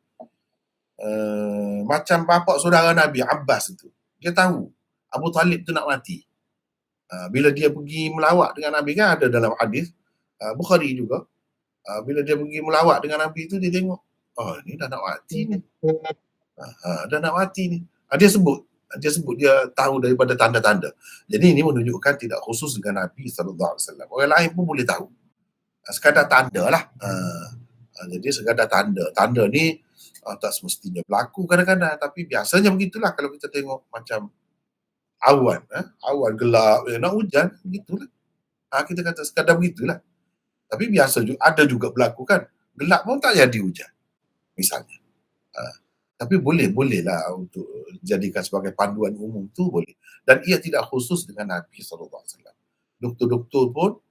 S1: Macam bapa saudara Nabi Abbas itu. Dia tahu Abu Talib tu nak mati. Bila dia pergi melawat dengan Nabi kan ada dalam hadis Bukhari juga. Bila dia pergi melawat dengan Nabi tu dia tengok, ni dah nak mati ni. Dah nak mati ni. Dia sebut dia tahu daripada tanda-tanda. Jadi ini menunjukkan tidak khusus dengan Nabi SAW. Orang lain pun boleh tahu. Sekadar tanda lah. Jadi sekadar tanda. Tanda ni tak semestinya berlaku kadang-kadang. Tapi biasanya begitulah kalau kita tengok macam awan. Awan gelap, nak hujan, begitulah. Kita kata sekadar begitulah. Tapi biasa juga, ada juga berlaku kan. Gelap pun tak jadi hujan. Misalnya. Tapi bolehlah untuk jadikan sebagai panduan umum tu boleh. Dan ia tidak khusus dengan Nabi SAW. Doktor-doktor pun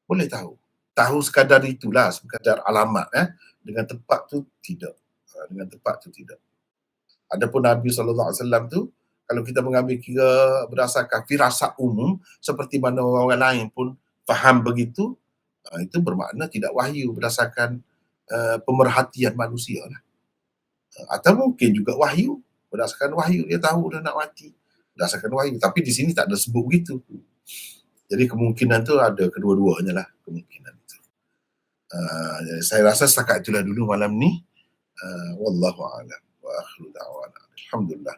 S1: boleh tahu. Tahu sekadar itulah, sekadar alamat. Dengan tepat tu tidak. Adapun Nabi SAW tu, kalau kita mengambil kira berdasarkan firasat umum, seperti mana orang lain pun faham begitu, itu bermakna tidak wahyu berdasarkan pemerhatian manusia lah. Atau mungkin juga wahyu, berdasarkan wahyu dia tahu dah nak mati, berdasarkan wahyu. Tapi di sini tak ada sebut begitu. Jadi kemungkinan tu ada kedua-duanya lah kemungkinan itu. Saya rasa setakat itulah dulu malam ni. Wallahu a'lam wa akhiru da'wana. Alhamdulillah.